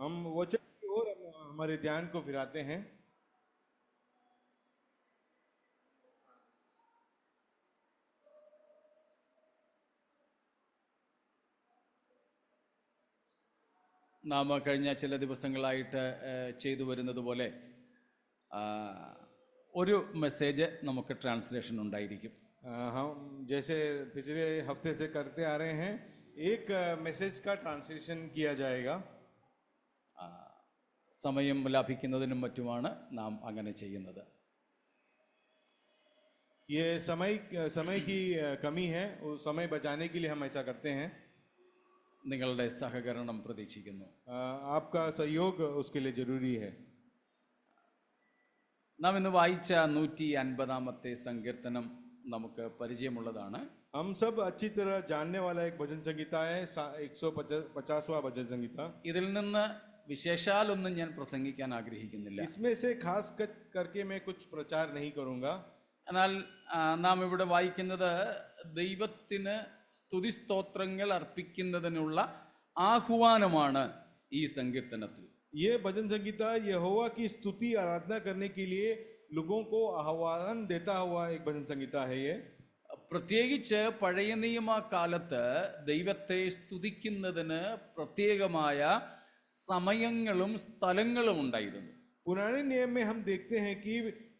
हम वचन की ओर हमारे ध्यान को फिराते हैं। നാം കഴിഞ്ഞ ചില ദിവസങ്ങളായിട്ട് ചെയ്തു വരുന്നത് പോലെ ഒരു മെസ്സേജ് നമുക്ക് ട്രാൻസ്ലേഷൻ ഉണ്ടായിരിക്കും. हम जैसे पिछले हफ्ते से करते आ रहे हैं, एक मैसेज का ट्रांसलेशन किया जाएगा. സമയം ലാഭിക്കുന്നതിനും മറ്റുമാണ് നാം അങ്ങനെ ചെയ്യുന്നത്. ये समय की कमी है, वो समय बचाने के लिए हम ऐसा करते हैं. നിങ്ങളുടെ സഹകരണം പ്രതീക്ഷിക്കുന്നു. आपका सहयोग उसके लिए जरूरी है. നാം ഇന്ന് വായിച്ച 150ാമത്തെ സങ്കീർത്തനം നമുക്ക് പരിചയമുള്ളതാണ്. हम सब अच्छी तरह जानने वाला एक भजन संगीता है, 150वां भजन संगीता. ഇതിൽ നിന്ന് വിശേഷാലൊന്നും ഞാൻ പ്രസംഗിക്കാൻ ആഗ്രഹിക്കുന്നില്ല. इसमें से खास करके मैं कुछ प्रचार नहीं करूंगा. എന്നാൽ നാം ഇവിടെ വായിക്കുന്നത് ദൈവത്തിന് സ്തുതിസ്തോത്രങ്ങൾ അർപ്പിക്കുന്നതിനുള്ള ആഹ്വാനമാണ് ഈ സങ്കീർത്തനത്തിൽ. ये भजन संगीता यहोवा की स्तुति आराधना करने के लिए लोगों को आह्वान देता हुआ एक भजन संगीता है. ये പ്രത്യേകിച്ച് പഴയ നിയമ കാലത്ത് ദൈവത്തെ സ്തുതിക്കുന്നതിന് പ്രത്യേകമായ സമയങ്ങളും സ്ഥലങ്ങളും ഉണ്ടായിരുന്നു. पुराने नियम में हम देखते हैं कि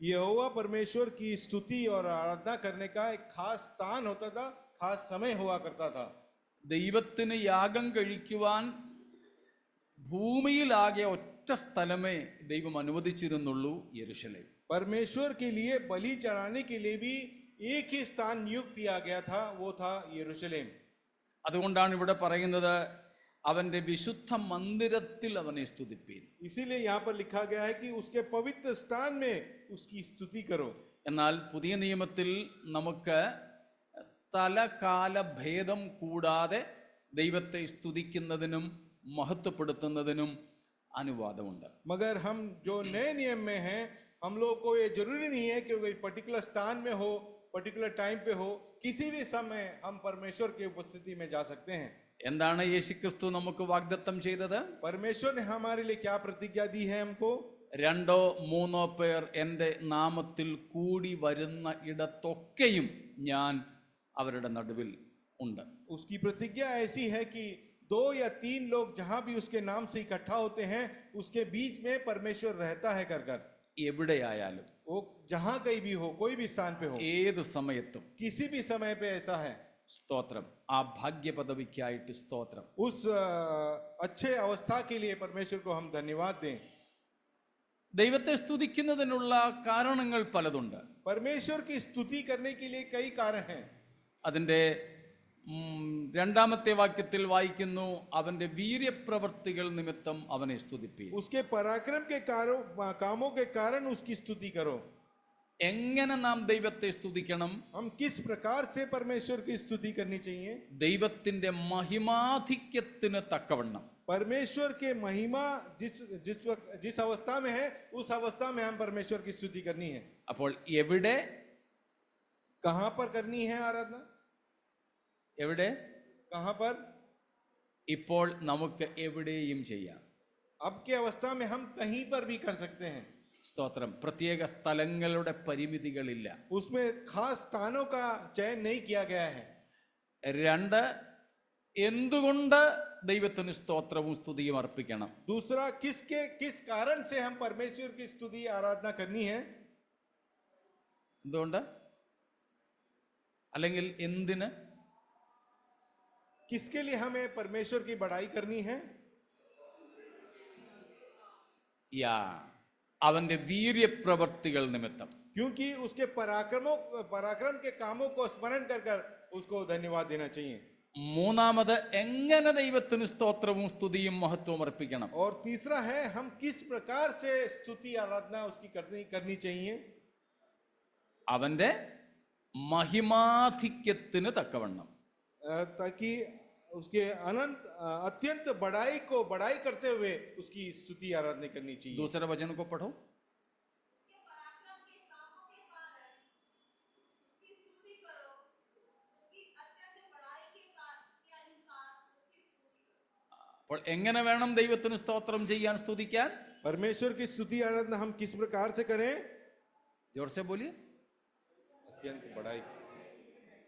यहोवा परमेश्वर की स्तुति और आराधना करने का एक खास स्थान होता था, खास समय हुआ करता था. ദൈവത്തിന് യാഗം കഴിക്കുവാൻ ഭൂമിയിലാകെ ഒറ്റ സ്ഥലമേ ദൈവം അനുവദിച്ചിരുന്നുള്ളൂ, യെരുശലേം. परमेश्वर के लिए बलि चढ़ाने के लिए भी एक ही स्थान नियुक्त किया गया था, वो था यरूशलेम. അതുകൊണ്ടാണ് ഇവിടെ പറയുന്നത് അവന്റെ വിശുദ്ധ മന്ദിരത്തിൽ അവനെ സ്തുതിപ്പീൻ. इसीलिए यहाँ पर लिखा गया है कि उसके पवित्र स्थान में उसकी स्तुति करो. എന്നാൽ പുതിയ നിയമത്തിൽ നമുക്ക് സ്ഥലകാല ഭേദം കൂടാതെ ദൈവത്തെ സ്തുതിക്കുന്നതിനും മഹത്വപ്പെടുത്തുന്നതിനും അനുവാദമുണ്ട്. मगर हम जो नए नियम में हैं, हम लोग को ये जरूरी नहीं है कि कोई पर्टिकुलर स्थान में हो, पर्टिकुलर टाइम पे हो, किसी भी समय हम परमेश्वर की उपस्थिति में जा सकते हैं. എന്താണ് യേശുക്രിസ്തു നമുക്ക് വാഗ്ദത്തം ചെയ്തത്? परमेश्वर ने हमारे लिए क्या प्रतिज्ञा दी है हमको? 2-3 പേർ എൻ്റെ നാമത്തിൽ കൂടി വരുന്ന ഇടത്തൊക്കെയും ഞാൻ അവരുടെ നടുവിൽ ഉണ്ട്. उसकी प्रतिज्ञा ऐसी है कि 2 या 3 लोग जहां भी उसके नाम से इकट्ठा होते हैं, उसके बीच में परमेश्वर रहता है कर कर. എവിടെയായാലും, वो जहां कहीं भी हो, कोई भी स्थान पे हो, ഏത് സമയത്തും किसी भी समय पे ऐसा है. സ്തോത്രം. ആ ഭാഗ്യ പദവിക്കായിട്ട് സ്തോത്രം. उस अच्छे अवस्था के लिए परमेश्वर को हम धन्यवाद दें. ദൈവത്തെ സ്തുതിക്കുന്നതിനുള്ള കാരണങ്ങൾ പലതുണ്ട്. परमेश्वर की स्तुति करने के लिए कई कारण हैं. അതിൻ്റെ 2ാമത്തെ വാക്യത്തിൽ വായിക്കുന്നു, അവന്റെ വീര്യപ്രവർത്തികൾ നിമിത്തം അവനെ സ്തുതിപ്പീൻ. उसके पराक्रम के कामों के कारण उसकी स्तुति करो. എങ്ങനെ നാം ദൈവത്തെ സ്തുതിക്കണം? हम किस प्रकार से परमेश्वर की स्तुति करनी चाहिए? ദൈവത്തിന്റെ മഹിമാധിക്യത്തിന് തക്കവണ്ണം. परमेश्वर के महिमा जिस अवस्था में है, उस अवस्था में हम परमेश्वर की स्तुति करनी है. അപ്പോൾ എവിടെ, कहां पर करनी है आराधना? എവിടെ? कहां पर? ഇപ്പോൾ നമുക്ക് എവിടെയും ചെയ്യാം. अब की अवस्था में हम कहीं पर भी कर सकते हैं. സ്തോത്രം. പ്രത്യേക സ്ഥലങ്ങളുടെ പരിമിതികളില്ല. उसमें खास स्थानों का चयन नहीं किया गया है. 2, എന്തുകൊണ്ട് ദൈവത്തിന് സ്തോത്രവും സ്തുതിയും അർപ്പിക്കണം? दूसरा, किस कारण से हम परमेश्वर की स्तुति आराधना करनी है? എന്തുകൊണ്ട്? അല്ലെങ്കിൽ എന്തിന്? किसके लिए हमें परमेश्वर की बड़ाई करनी है? അവന്റെ വീര്യപ്രവർത്തികൾ നിമിത്തം. क्योंकि उसके पराक्रम के कामों को स्मरण कर कर उसको धन्यवाद देना चाहिए. 3, എങ്ങനെ ദൈവത്തിന് സ്തോത്രവും സ്തുതിയും മഹത്വവും അർപ്പിക്കണം? और तीसरा है, हम किस प्रकार से स्तुति आराधना उसकी करनी चाहिए? അവന്റെ മഹിമാധിക്യത്തിന് തക്കവണ്ണം. ताकि उसके अत्यंत बड़ाई करते हुए उसकी स्तुति आराधना करनी चाहिए. दूसरे वचन को पढ़ो. അപ്പോൾ എങ്ങനെ വേണം ദൈവത്തിന് സ്തോത്രം ചെയ്യാൻ, സ്തുതിക്കാൻ? परमेश्वर की स्तुति आराधना हम किस प्रकार से करें? जोर से बोलिए। अत्यंत बड़ाई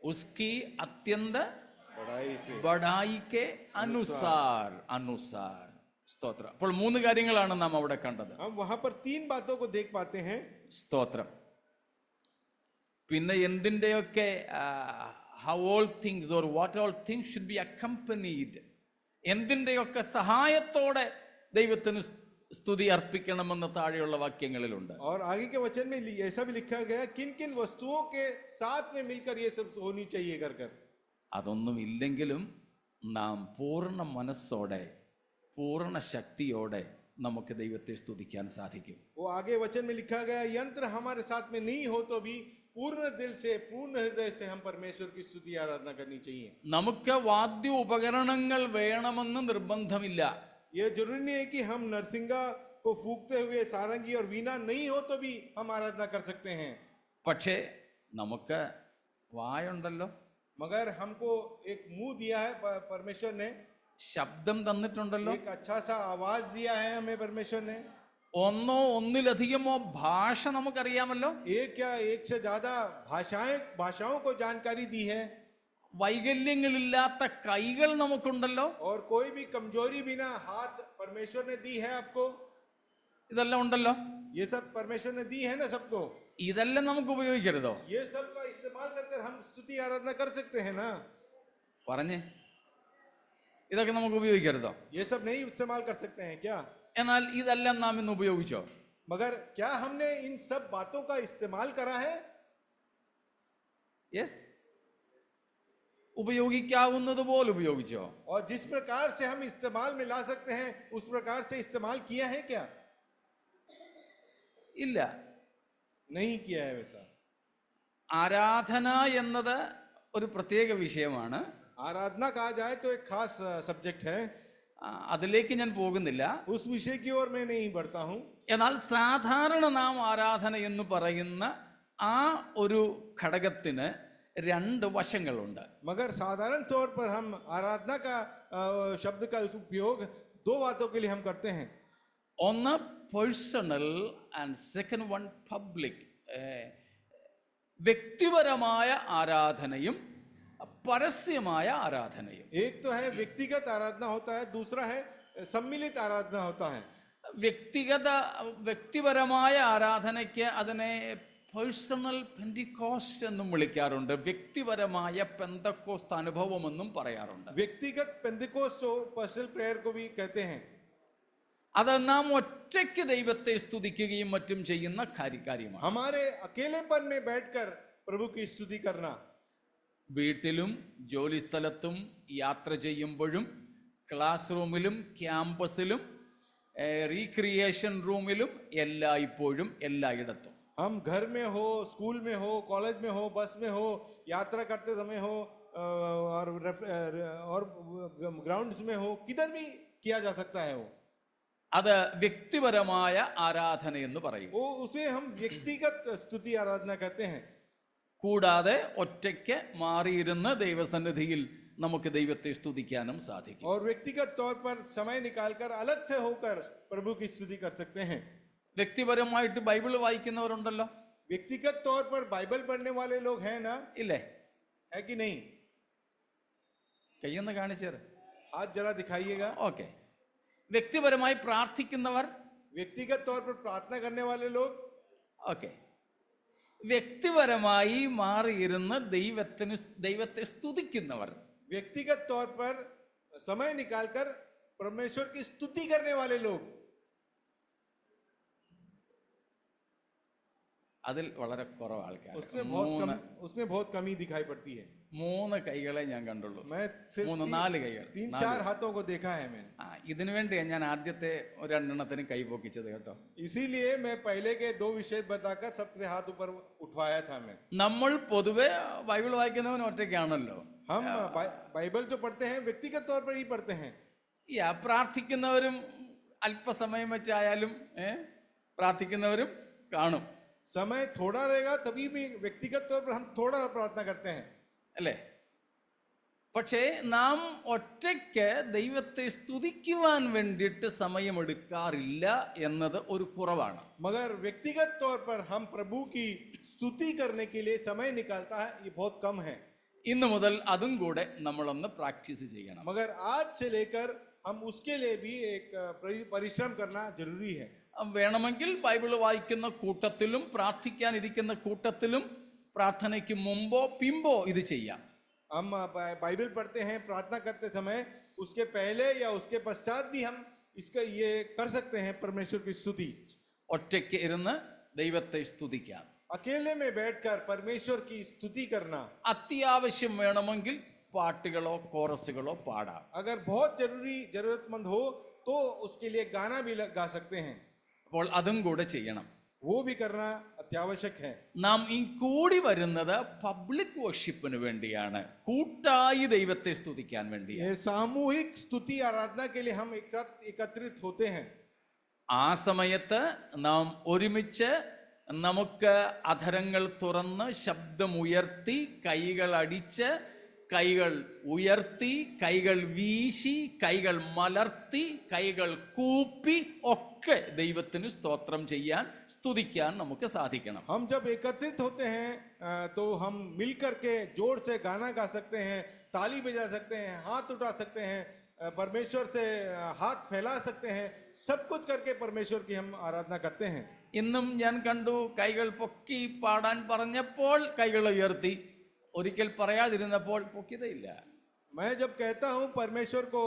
उसकी अत्यंत बड़ाई से ബഡായി കെ അനുസാർ, അനുസാർ സ്തോത്രം. അപ്പോൾ 3 കാര്യങ്ങളാണ് നാം അവിടെ കണ്ടത്. हम वहां पर 3 बातों को देख पाते हैं. സ്തോത്രം. പിന്നെ എന്തിൻ്റെയൊക്കെ how all things or what all things should be accompanied, എന്തിൻ്റെയൊക്കെ സഹായത്തോടെ ദൈവത്തിന് സ്തുതി അർപ്പിക്കണമെന്ന് താഴെയുള്ള വാക്യങ്ങളിലുണ്ട്. और आगे के वचन में ऐसा भी लिखा गया किन किन वस्तुओं के साथ में मिलकर ये सब होनी चाहिए कर कर. അതൊന്നും ഇല്ലെങ്കിലും നാം പൂർണ്ണ മനസ്സോടെ പൂർണ്ണ ശക്തിയോടെ നമുക്ക് ദൈവത്തെ സ്തുതിക്കാൻ സാധിക്കും. वो आगे वचन में लिखा गया यंत्र हमारे साथ में नहीं हो तो भी पूर्ण दिल से पूर्ण हृदय से हम परमेश्वर की स्तुति आराधना करनी चाहिए. നമുക്ക് വാദ്യ ഉപകരണങ്ങൾ വേണമെന്ന് നിർബന്ധമില്ല. ये जरूरी नहीं है कि हम नरसिंगा को फूंकते हुए सारंगी और वीणा नहीं हो तो भी हम आराधना कर सकते हैं. പക്ഷേ നമുക്ക് വായുണ്ടല്ലോ, मगर हमको एक मुंह दिया है परमेश्वर ने, ശബ്ദം തന്നിട്ടുണ്ടല്ലോ, एक अच्छा सा आवाज दिया है हमें परमेश्वर ने. ഒന്നോ ഒന്നിലധികമോ ഭാഷ നമുക്കറിയാമല്ലോ, एक या एक से ज्यादा भाषाओं को जानकारी दी है. വൈകല്യങ്ങളില്ലാത്ത കൈകൾ നമുക്കുണ്ടല്ലോ, और कोई भी कमजोरी बिना हाथ परमेश्वर ने दी है आपको. ഇതെല്ലാം ഉണ്ടല്ലോ. ये सब परमेश्वर ने दी है ना सबको. ഇതെല്ലാം നമുക്ക് ഉപയോഗിക്കരുതോ? ये सब का इस्तेमाल कर हम स्तुति आराधना कर सकते हैं ना. പറഞ്ഞേ, ഇതൊക്കെ നമുക്ക് ഉപയോഗിക്കരുതോ? ये सब नहीं इस्तेमाल कर सकते हैं क्या? എന്നാൽ ഇതെല്ലാം നാം ഇന്ന് ഉപയോഗിച്ചോ? मगर क्या हमने इन सब बातों का इस्तेमाल करा है? യെസ്, ഉപയോഗിക്കാവുന്നത് പോലെ ഉപയോഗിച്ചോ? और जिस प्रकार से हम इस्तेमाल में ला सकते हैं उस प्रकार से इस्तेमाल किया है क्या? ഇല്ല. नहीं किया है वैसा. ആരാധന എന്നത് ഒരു പ്രത്യേക വിഷയമാണ്. आराधना कहा जाए तो एक खास सब्जेक्ट है. അതിലേക്ക് ഞാൻ പോകുന്നില്ല. उस विषय की ओर मैं नहीं बढ़ता हूं. എന്നാൽ സാധാരണ നാം ആരാധന എന്ന് പറയുന്ന ആ ഒരു ഘടകത്തിന് 2 വശങ്ങളുണ്ട്. मगर साधारण तौर पर हम आराधना का शब्द का उपयोग 2 बातों के लिए हम करते हैं. ഒന്ന് personal and second one public. വ്യക്തിപരമായ ആരാധനയും പരസ്യമായ ആരാധനയും. एक तो है व्यक्तिगत आराधना होता है, दूसरा है सम्मिलित आराधना होता है. വ്യക്തിപരമായ ആരാധനയ്ക്ക് അതിനെ പേഴ്സണൽ പെന്തിക്കോസ്റ്റ് എന്നും വിളിക്കാറുണ്ട്. വ്യക്തിപരമായ പെന്തക്കോസ്ത് അനുഭവം എന്നും പറയാറുണ്ട്. व्यक्तिगत पेंतिकोस्ट पर्सनल प्रेयर को भी कहते हैं. അത് നാം ഒറ്റയ്ക്ക് ദൈവത്തെ സ്തുതിക്കുകയും മറ്റും ചെയ്യുന്ന കാര്യമാണ്. हमारे अकेलेपन में बैठकर प्रभु की स्तुति करना. വീട്ടിലും ജോലിസ്ഥലത്തും യാത്ര ചെയ്യുമ്പോഴും ക്ലാസ് റൂമിലും ക്യാമ്പസിലും റീക്രിയേഷൻ റൂമിലും എല്ലായ്പ്പോഴും എല്ലായിടത്തും. हम घर में हो, स्कूल में हो, कॉलेज में हो, बस में हो, यात्रा करते समय हो और ग्राउंड्स में हो, किधर भी किया जा सकता है. वो അത് വ്യക്തിപരമായ ആരാധന എന്ന് പറയും. वो उसे हम व्यक्तिगत स्तुति आराधना कहते हैं. കൂടാതെ ഒറ്റയ്ക്ക് മാറിയിരുന്ന് ദൈവസന്നിധിയിൽ നമുക്ക് ദൈവത്തെ സ്തുതിക്കാനും സാധിക്കും. और व्यक्तिगत तौर पर समय निकालकर अलग से होकर प्रभु की स्तुति कर सकते हैं. വ്യക്തിപരമായിട്ട് ബൈബിൾ വായിക്കുന്നവരുണ്ടല്ലോ, व्यक्तिगत तौर पर बाइबल पढ़ने वाले लोग हैं ना, ഇല്ലേ? है कि नहीं? കയ്യൊന്ന് കാണിച്ചേര്. हाथ जरा दिखाइएगा. ഓക്കെ. വ്യക്തിപരമായി പ്രാർത്ഥിക്കുന്നവർ, व्यक्तिगत तौर पर प्रार्थना करने वाले लोग. ഓക്കെ. വ്യക്തിപരമായി മാറിയിരുന്ന് ദൈവത്തെ സ്തുതിക്കുന്നവർ, व्यक्तिगत तौर पर समय निकालकर परमेश्वर की स्तुति करने वाले लोग. അതിൽ വളരെ കുറവ് ആൾക്കാർ. उसमें बहुत कमी दिखाई पड़ती है. 3 കൈകളെ ഞാൻ കണ്ടുള്ളൂ. मैं सिर्फ 4 കൈകൾ, 3-4 हाथों को देखा है मैंने. ഇതിനു വേണ്ടിയാണ് ഞാൻ ആദ്യത്തെ 2 കൈ പൊക്കിച്ചത് കേട്ടോ. इसीलिए मैं पहले के 2 विषय बताकर सबसे हाथ ऊपर उठवाया था मैं. നമ്മൾ പൊതുവെ ബൈബിൾ വായിക്കുന്നവൻ ഒറ്റയ്ക്കാണല്ലോ. हम बाइबल जो पढ़ते हैं व्यक्तिगत तौर पर ही पढ़ते हैं. പ്രാർത്ഥിക്കുന്നവരും അല്പസമയം വെച്ചായാലും പ്രാർത്ഥിക്കുന്നവരും കാണും. समय थोड़ा रहेगा तभी भी व्यक्तिगत तौर पर हम थोड़ा प्रार्थना करते हैं. അല്ലേ? പക്ഷേ നാം ഒറ്റയ്ക്ക് ദൈവത്തെ സ്തുതിക്കുവാൻ വേണ്ടിയിട്ട് സമയമെടുക്കാറില്ല എന്നത് ഒരു കുറവാണ്. मगर व्यक्तिगत तौर पर हम प्रभु की स्तुति करने के लिए समय निकालता है, ये बहुत कम है. ഇന്നു മുതൽ അതും കൂടെ നമ്മളൊന്ന് പ്രാക്ടീസ് ചെയ്യണം. मगर आज से लेकर हम उसके लिए भी एक परिश्रम करना जरूरी है. വേണമെങ്കിൽ ബൈബിൾ വായിക്കുന്ന കൂട്ടത്തിലും പ്രാർത്ഥിക്കാനിരിക്കുന്ന കൂട്ടത്തിലും പ്രാർത്ഥനയ്ക്ക് മുമ്പോ പിമ്പോ ഇത് ചെയ്യാം. हम बाइबल पढ़ते हैं, प्रार्थना करते समय उसके पहले या उसके पश्चात भी हम इसका ये कर सकते हैं परमेश्वर की स्तुति. ഒറ്റയ്ക്ക് ഇരുന്ന് ദൈവത്തെ സ്തുതിക്കാം. अकेले में बैठकर परमेश्वर की स्तुति करना. അത്യാവശ്യം വേണമെങ്കിൽ പാട്ടുകളോ കോറസുകളോ പാടാം. अगर बहुत जरूरतमंद हो तो उसके लिए गाना भी गा सकते हैं. അപ്പോൾ അതും കൂടെ ചെയ്യണം. वो भी करना अत्यावश्यक है. നാം ഈ കൂടി വരുന്നത് പബ്ലിക് വർഷിപ്പിന് വേണ്ടിയാണ്, കൂട്ടായി ദൈവത്തെ സ്തുതിക്കാൻ വേണ്ടിയാണ്. ये सामूहिक स्तुति आराधना के लिए हम एक साथ एकत्रित होते हैं. ആ സമയത്ത് നാം ഒരുമിച്ച് നമുക്ക് അധരങ്ങൾ തുറന്ന് ശബ്ദമുയർത്തി കൈകൾ അടിച്ച് കൈകൾ ഉയർത്തി കൈകൾ വീശി കൈകൾ മലർത്തി കൈകൾ കൂപ്പി ഒക്കെ ദൈവത്തിന് സ്തോത്രം ചെയ്യാൻ സ്തുതിക്കാൻ നമുക്ക് സാധിക്കണം. हम जब एकत्रित होते हैं तो हम मिलकर के जोर से गाना गा सकते हैं, ताली बजा सकते हैं, हाथ उठा सकते हैं, परमेश्वर से हाथ फैला सकते हैं, सब कुछ करके परमेश्वर की हम आराधना करते हैं. ഇന്നും ഞാൻ കണ്ടു കൈകൾ പൊക്കി പാടാൻ പറഞ്ഞപ്പോൾ കൈകൾ ഉയർത്തി, ഒരിക്കൽ പറയാതിരുന്നപ്പോൾ പൊക്കിയതയില്ല. मैं जब कहता हूँ परमेश्वर को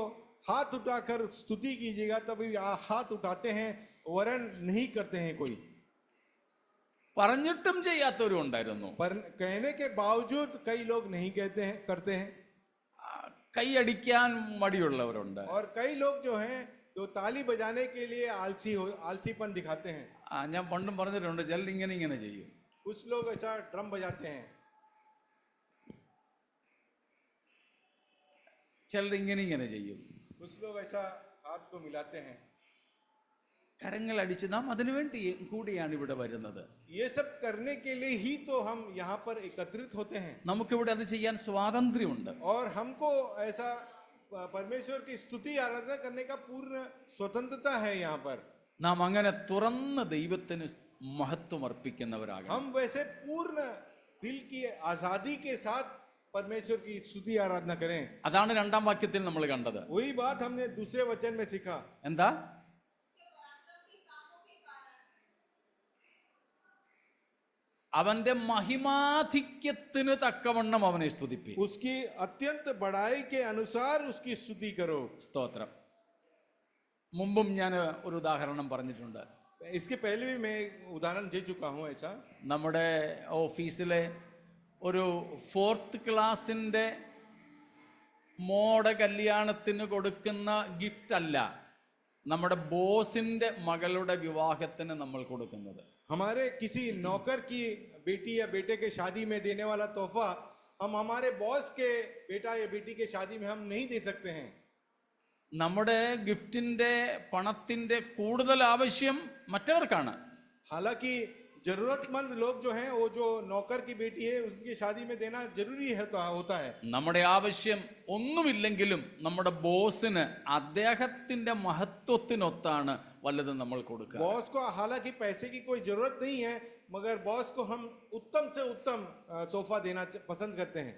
हाथ उठाकर स्तुति कीजिएगा तभी हाथ उठाते हैं, वरन नहीं करते हैं कोई. പറഞ്ഞിട്ടും ചെയ്യാത്തവരും ഉണ്ടായിരുന്നു. पर कहने के बावजूद कई लोग नहीं कहते हैं, करते हैं. കൈയടിക്കാൻ മടിയുള്ളവരുണ്ട്. और कई लोग जो हैं जो ताली बजाने के लिए आलसीपन दिखाते हैं. ഞാൻ പണ്ടും പറഞ്ഞിട്ടുണ്ട്, ചിലർ ഇങ്ങനെ ചെയ്യും. कुछ लोग ऐसा ड्रम बजाते हैं, ചിലർ ഇങ്ങനെ ചെയ്യും. कुछ लोग ऐसा हाथ को मिलाते हैं. കരങ്ങൾ അടിച്ച് നാം അതിനുവേണ്ടി കൂടിയാണ് ഇവിടെ വരുന്നത്. ये सब करने के लिए ही तो हम यहाँ पर एकत्रित होते हैं. നമുക്കിവിടെ അത് ചെയ്യാൻ സ്വാതന്ത്ര്യമുണ്ട്. और हमको ऐसा परमेश्वर की स्तुति आराधना करने का पूर्ण स्वतंत्रता है यहाँ पर. നാം അങ്ങനെ തുറന്ന ദൈവത്തിന് മഹത്വം അർപ്പിക്കുന്നവരാകാം. हम वैसे पूर्ण दिल की आजादी के साथ परमेश्वर की स्तुति आराधना करें. അതാണ് രണ്ടാം വാക്യത്തിൽ നമ്മൾ കണ്ടത്. वही बात हमने दूसरे वचन में सीखा. എന്താ? അവന്റെ മഹിമാധിക്യത്തിന് തക്കവണ്ണം അവനെ സ്തുതിപ്പി. उसकी अत्यंत बड़ाई के अनुसार उसकी स्तुति करो. സ്തോത്രം. മുമ്പും ഞാൻ ഒരു ഉദാഹരണം പറഞ്ഞിട്ടുണ്ട്. इसके पहले भी मैं उदाहरण दे चुका हूँ ऐसा. നമ്മുടെ ഓഫീസിലെ ഒരു 4th ക്ലാസിൻ്റെ മോടെ കല്യാണത്തിന് കൊടുക്കുന്ന ഗിഫ്റ്റ് അല്ല നമ്മുടെ ബോസിന്റെ മകളുടെ വിവാഹത്തിന് നമ്മൾ കൊടുക്കുന്നത്. हमारे किसी नौकर की बेटी या बेटे के शादी में देने वाला तोहफा हम हमारे बॉस के बेटा या बेटी के शादी में हम नहीं दे सकते हैं. നമ്മുടെ ഗിഫ്റ്റിന്റെ പണത്തിന്റെ കൂടുതൽ ആവശ്യം മറ്റവർക്കാണ്. हालांकि जरूरतमंद लोग जो हैं वो जो नौकर की बेटी है उसकी शादी में देना जरूरी होता है. നമ്മുടെ ആവശ്യം ഒന്നുമില്ലെങ്കിലും നമ്മുടെ ബോസിന് അദ്ദേഹത്തിന്റെ മഹത്വത്തിനൊത്താണ് വല്ലതും നമ്മൾ കൊടുക്കുക. बॉस को हालांकि पैसे की कोई जरूरत नहीं है, मगर बॉस को हम उत्तम से उत्तम तोहफा देना पसंद करते हैं.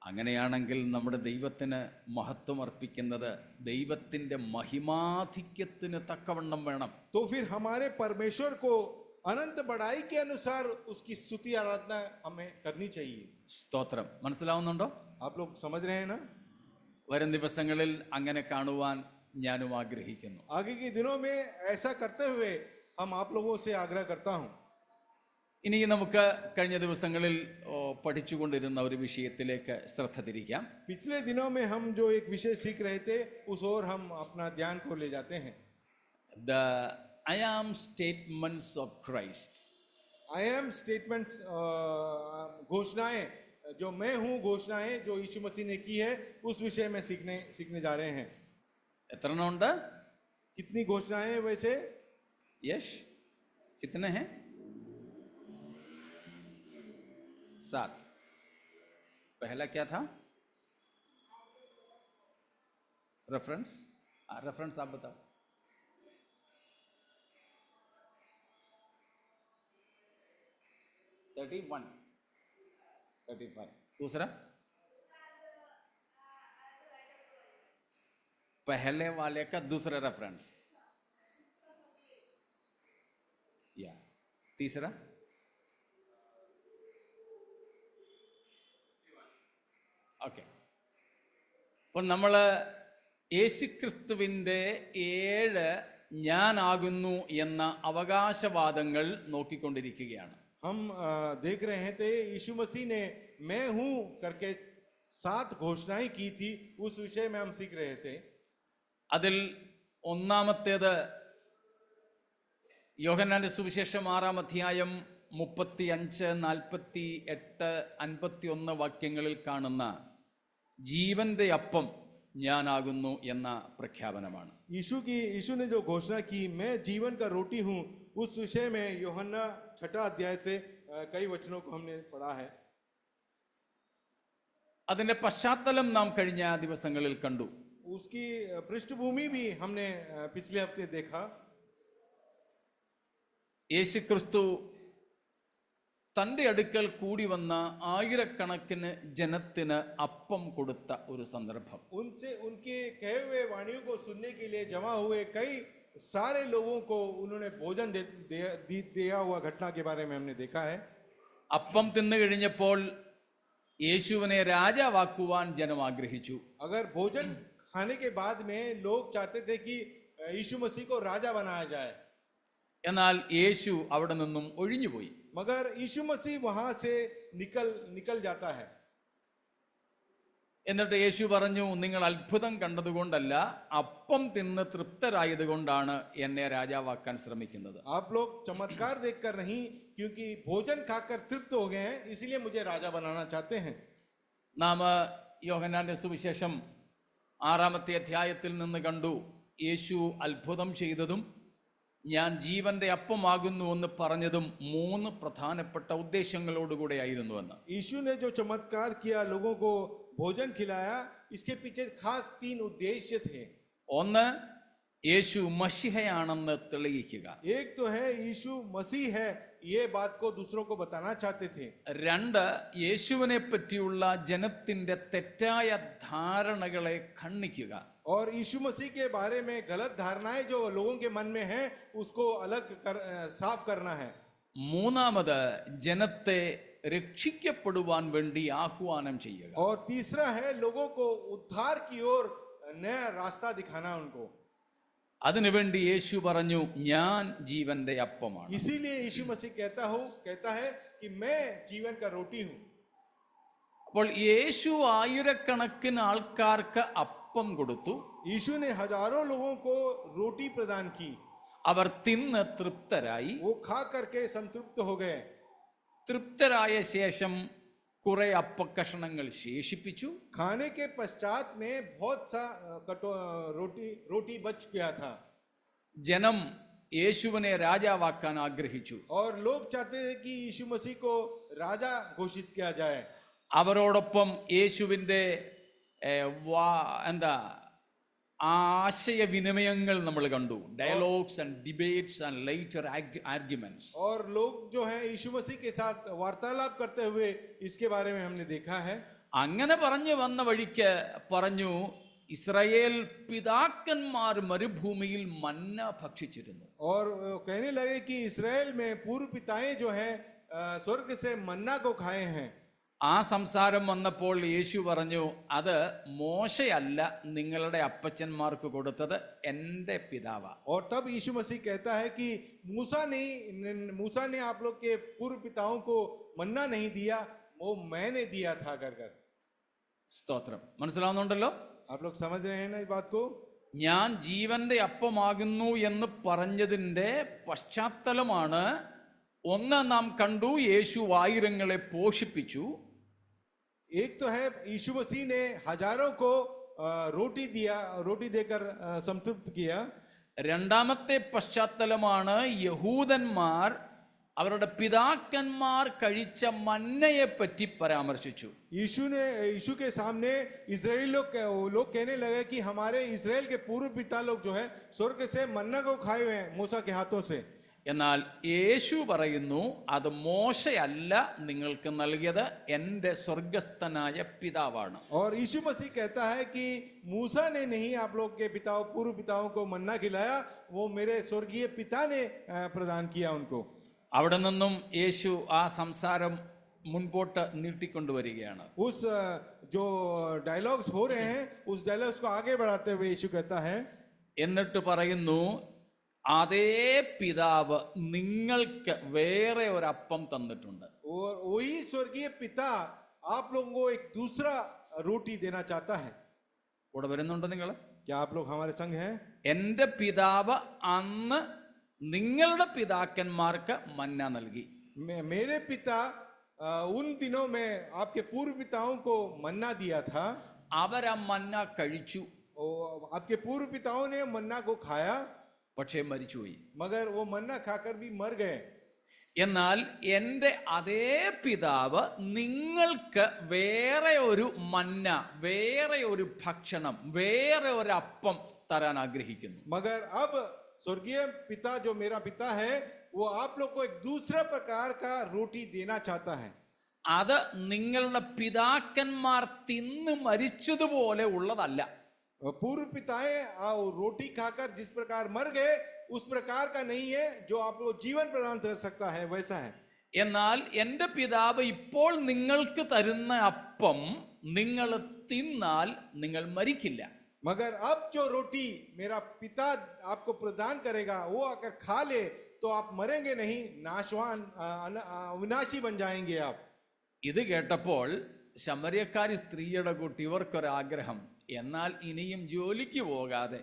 അങ്ങനെയാണെങ്കിൽ നമ്മുടെ ദൈവത്തിന് മഹത്വം അർപ്പിക്കുന്നത് ദൈവത്തിന്റെ മഹിമാധിക്യത്തിന് തക്കവണ്ണം വേണം. तो फिर हमारे परमेश्वर को अनंत बढ़ाई के अनुसार उसकी स्तुति आराधना हमें करनी चाहिए. സ്തോത്രം. മനസ്സിലാവുന്നുണ്ടോ? आप लोग समझ रहे हैं ना? വരും ദിവസങ്ങളിൽ അങ്ങനെ കാണുവാൻ ഞാനും ആഗ്രഹിക്കുന്നു. आगे के दिनों में ऐसा करते हुए हम आप लोगों से आग्रह करता हूं. ഇനി നമുക്ക് കഴിഞ്ഞ ദിവസങ്ങളിൽ പഠിച്ചുകൊണ്ടിരുന്ന ഒരു വിഷയത്തിലേക്ക് ശ്രദ്ധ തിരിക്കാം. पिछले दिनों में हम जो एक विषय सीख रहे थे उस ओर हम अपना ध्यान को ले जाते हैं. The I am statements of Christ. I am statements, घोषणाएं, जो मैं हूं घोषणाएं जो यीशु मसीह ने की है उस विषय में सीखने जा रहे हैं. എത്ര എണ്ണം ഉണ്ട്? कितनी घोषणाएं वैसे? यश कितने हैं? 7. पहला क्या था? रेफरेंस रेफरेंस आप बताओ। 31, 35। दूसरा पहले वाले का दूसरा रेफरेंस, या तीसरा ഓക്കെ. അപ്പോൾ നമ്മൾ യേശുക്രിസ്തുവിൻ്റെ 7 ഞാനാകുന്നു എന്ന അവകാശവാദങ്ങൾ നോക്കിക്കൊണ്ടിരിക്കുകയാണ്. हम देख रहे थे यीशु मसीह ने मैं हूं करके 7 घोषणाएं की थी, उस विषय में हम सीख रहे थे. അതിൽ ഒന്നാമത്തേത് യോഹന്നാന്റെ സുവിശേഷം 6-ാം അധ്യായം 35, 48, 51 വാക്യങ്ങളിൽ കാണുന്ന ജീവന്റെ അപ്പം ഞാനാകുന്നു എന്ന പ്രഖ്യാപനമാണ്. यीशु ने जो घोषणा की मैं जीवन का रोटी हूं, उस विषय में यूहन्ना 6 अध्याय से कई वचनों को हमने पढ़ा है. അതിന്റെ പശ്ചാത്തലം നാം കഴിഞ്ഞ ദിവസങ്ങളിൽ കണ്ടു. उसकी पृष्ठभूमि भी हमने पिछले हफ्ते देखा. യേശുക്രിസ്തു തൻ്റെ അടുക്കൽ കൂടി വന്ന ആയിരക്കണക്കിന് ജനത്തിന് അപ്പം കൊടുത്ത ഒരു സന്ദർഭം. उनसे उनके कहे हुए वाणियों को सुनने के लिए जमा हुए कई सारे लोगों को उन्होंने भोजन दिया हुआ घटना के बारे में हमने देखा है. അപ്പം തിന്നു കഴിഞ്ഞപ്പോൾ യേശുവിനെ രാജാവാക്കുവാൻ ജനം ആഗ്രഹിച്ചു. अगर भोजन खाने के बाद में लोग चाहते थे कि यीशु मसीह को राजा बनाया जाए, എന്നാൽ യേശു അവിടെ നിന്നും ഒഴിഞ്ഞുപോയി. मगर यीशु मसीह वहां से निकल जाता है. എന്നിട്ട് യേശു പറഞ്ഞു, നിങ്ങൾ അത്ഭുതം കണ്ടതുകൊണ്ടല്ല, അപ്പം തിന്ന് തൃപ്തരായത് കൊണ്ടാണ് എന്നെ രാജാവാക്കാൻ ശ്രമിക്കുന്നത്. आप लोग चमत्कार देखकर नहीं, क्योंकि भोजन खाकर तृप्त हो गए हैं, इसलिए मुझे राजा बनाना चाहते हैं. നാം യോഹന്നാന്റെ സുവിശേഷം 6-ാമത്തെ അധ്യായത്തിൽ നിന്ന് കണ്ടു, യേശു അത്ഭുതം ചെയ്തതും ഞാൻ ജീവന്റെ അപ്പമാകുന്നു എന്ന് പറഞ്ഞതും 3 പ്രധാനപ്പെട്ട ഉദ്ദേശങ്ങളോടുകൂടെ ആയിരുന്നുവെന്ന്. यीशु ने जो चमत्कार किया, लोगों को भोजन खिलाया, इसके पीछे खास 3 उद्देश्य थे. ഒന്ന്, യേശു മശിഹയാണെന്ന് തെളിയിക്കുക. एक तो है यीशु मसीह है, ये बात को दूसरों को बताना चाहते थे. 2, യേശുവിനെ പറ്റിയുള്ള ജനത്തിന്റെ തെറ്റായ ധാരണകളെ ഖണ്ഡിക്കുക. और यीशु मसीह के बारे में गलत धारणाएं जो लोगों के मन में है, उसको साफ करना है. 3, ജനത്തെ രക്ഷിക്കപ്പെടുവാൻ വേണ്ടി ആഹ്വാനം ചെയ്യുക. और तीसरा है लोगों को उद्धार की ओर नया रास्ता दिखाना उनको. അതിനുവേണ്ടി യേശു പറഞ്ഞു, ഞാൻ ജീവന്റെ അപ്പമാണ്. इसीलिए यीशु मसीह कहता है कि मैं जीवन का रोटी हूं. അപ്പോൾ യേശു ആയിരക്കണക്കിന് ആൾക്കാർക്ക് അപ്പം കൊടുത്തു. यीशु ने हजारों लोगों को रोटी प्रदान की. അവർ തിന്ന് തൃപ്തരായി. वो खा करके संतृप्त हो गए. തൃപ്തരായ ശേഷം കുറെ അപ്പക്കഷണങ്ങൾ ശേഷിപ്പിച്ചു. खाने के पश्चात में बहुत सा रोटी बच गया था. ജനം യേശുവിനെ രാജാവാക്കാൻ ആഗ്രഹിച്ചു. और लोग चाहते थे कि यीशु मसीह को राजा घोषित किया जाए. അവരോടൊപ്പം യേശുവിൻ്റെ ആശയവിനിമയങ്ങൾ നമ്മൾ കണ്ടു. Dialogues and debates and later arguments. और लोग जो है यीशु मसीह के साथ वार्तालाप करते हुए इसके बारे में हमने देखा है. അങ്ങനെ പറഞ്ഞു വന്ന വഴിക്ക് പറഞ്ഞു, ഇസ്രായേൽ പിതാക്കന്മാർ മരുഭൂമിയിൽ മന്ന ഭക്ഷിച്ചിരുന്നു. और कहने लगे कि इस्राएल में पूर्व पिताएं जो है स्वर्ग से मन्ना को खाए हैं. ആ സംസാരം വന്നപ്പോൾ യേശു പറഞ്ഞു, അത് മോശയല്ല നിങ്ങളുടെ അപ്പച്ചന്മാർക്ക് കൊടുത്തത്, എൻ്റെ പിതാവാ. और तब यीशु मसीह कहता है कि मूसा ने आप लोग के पूर्व पिताओं को मन्ना नहीं दिया, वो मैंने दिया था कर. സ്തോത്രം. മനസ്സിലാവുന്നുണ്ടല്ലോ? आप लोग समझ रहे हैं ना इस बात को? ഞാൻ ജീവന്റെ അപ്പമാകുന്നു എന്ന് പറഞ്ഞതിൻ്റെ പശ്ചാത്തലമാണ്, ഒന്ന് നാം കണ്ടു, യേശു ആയിരങ്ങളെ പോഷിപ്പിച്ചു. एक तो है यीशु मसीह ने हजारों को रोटी देकर संतृप्त किया. രണ്ടാമത്തെ പശ്ചാത്തലമാണ്, യഹൂദന്മാർ അവരുടെ പിതാക്കന്മാർ കഴിച്ച മന്നയെ പറ്റി പരാമർശിച്ചു. यीशु के सामने इजराइल लोग कहने लगे कि हमारे इजराइल के पूर्व पिता लोग जो है स्वर्ग से मन्ना को खाए हुए हैं मूसा के हाथों से. എന്നാൽ യേശു പറയുന്നു, അത് മോശയല്ല നിങ്ങൾക്ക് നൽകിയത്, എൻ്റെ സ്വർഗസ്ഥനായ പിതാവാണ്. और यीशु मसीह कहता है कि मूसा ने नहीं आप लोग के पिताओं पूर्व पिताओं को मन्ना खिलाया, वो मेरे स्वर्गीय पिता ने प्रदान किया उनको. അവിടെ നിന്നും യേശു ആ സംസാരം മുൻപോട്ട് നീട്ടിക്കൊണ്ടുവരികയാണ്. उस जो डायलॉग्स हो रहे हैं उस डायलॉग्स को आगे बढ़ाते हुए यीशु कहता है, എന്നിട്ട് പറയുന്നു, അതേ പിതാവ് നിങ്ങൾക്ക് വേറെ ഒരപ്പം തന്നിട്ടുണ്ട്. और वही स्वर्गीय पिता आप लोगों को एक दूसरा रोटी देना चाहता है. കൂടെ വരുന്നുണ്ടോ നിങ്ങൾ? क्या आप लोग हमारे संग हैं? എൻ്റെ പിതാവ് അന്ന് നിങ്ങളുടെ പിതാക്കന്മാർക്ക് മന്ന നൽകി. मेरे पिता उन दिनों में आपके पूर्व पिताओं को मन्ना दिया था. അവരാ മന്ന കഴിച്ചു. आपके पूर्व पिताओं ने मन्ना को खाया, പക്ഷേ മരിച്ചുപോയി. मगर वो मन्ना खाकर भी मर गए. എന്നാൽ എൻ്റെ അതേ പിതാവ് നിങ്ങൾക്ക് വേറെ ഒരു മന്ന, വേറെ ഒരു ഭക്ഷണം, വേറെ ഒരു അപ്പം തരാൻ ആഗ്രഹിക്കുന്നു. मगर अब स्वर्गीय पिता जो मेरा पिता है वो आप लोग को एक दूसरा प्रकार का रोटी देना चाहता है. അത് നിങ്ങളുടെ പിതാക്കന്മാർ തിന്ന് മരിച്ചതുപോലെ ഉള്ളതല്ല. पूर्व पिताएं रोटी खाकर जिस प्रकार मर गए उस प्रकार का नहीं है जो आप लोग जीवन प्रदान कर सकता है, वैसा है. എന്നാൽ എൻ്റെ പിതാവ് ഇപ്പോൾ നിങ്ങൾക്ക് തരുന്ന അപ്പം നിങ്ങൾ തിന്നാൽ നിങ്ങൾ മരിക്കില്ല. मगर अब जो रोटी मेरा पिता आपको प्रदान करेगा वो अगर खा ले तो आप मरेंगे नहीं, नाशवान अविनाशी बन जाएंगे आप. ഇത് കേട്ടപ്പോൾ ശമര്യക്കാരി സ്ത്രീയുടെ കൂട്ടി ഇവർക്കൊരാഗ്രഹം, എന്നാൽ ഇനിയും ജോലിക്ക് പോകാതെ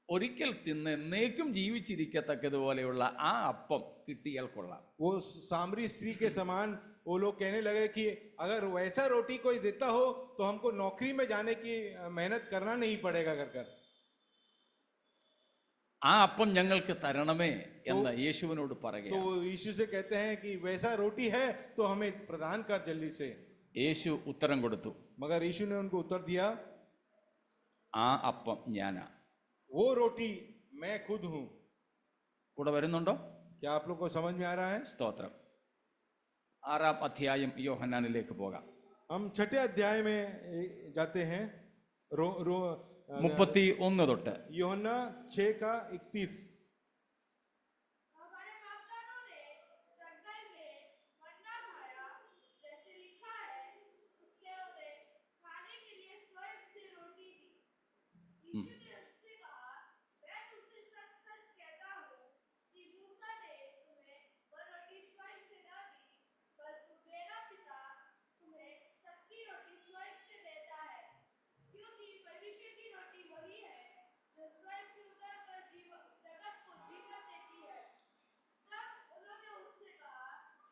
ഒരിക്കൽ തിന്ന് എന്നേക്കും ജീവിച്ചിരിക്കത്തക്കതുപോലെയുള്ള ആ അപ്പം കിട്ടിയാൽ കൊള്ളാം. वो सामरी स्त्री के समान वो लोग कहने लगे कि अगर वैसा रोटी कोई देता हो तो हमको नौकरी में जाने की मेहनत करना नहीं पड़ेगा कर. ആ അപ്പം ഞങ്ങൾക്ക് തരണമേ എന്ന് യേശുവിനോട് പറയുക. तो यीशु से कहते हैं कि वैसा रोटी है तो हमें प्रदान कर जल्दी से. യേശു ഉത്തരം കൊടുത്തു, मगर यीशु ने उनको उत्तर दिया, ആ അപ്പം ഞാനാ. वो रोटी मैं खुद हूं. കൂടെ വരുന്നുണ്ടോ? क्या आप लोग को समझ में आ रहा है? സ്തോത്രം. 6-ാം അധ്യായം യോഹന്നാനിലേക്ക് പോകാം. हम 6ठे अध्याय में जाते हैं. 31 തൊട്ട്. यूहन्ना 6 का 31. हमारे बाप दादों ने जंगल में मन्ना खाया, जैसे लिखा है, उसने उन्हें खाने के लिए स्वर्ग से रोटी दी. यीशु ने उनसे कहा, मैं तुमसे सच सच कहता हूँ कि मूसा ने तुम्हें वह रोटी स्वर्ग से न दी, परंतु मेरा पिता तुम्हें सच्ची रोटी स्वर्ग से देता है, क्योंकि परमेश्वर की रोटी वही है जो स्वर्ग से उतरकर जगत को जीवन देती है. तब उन्होंने उससे कहा,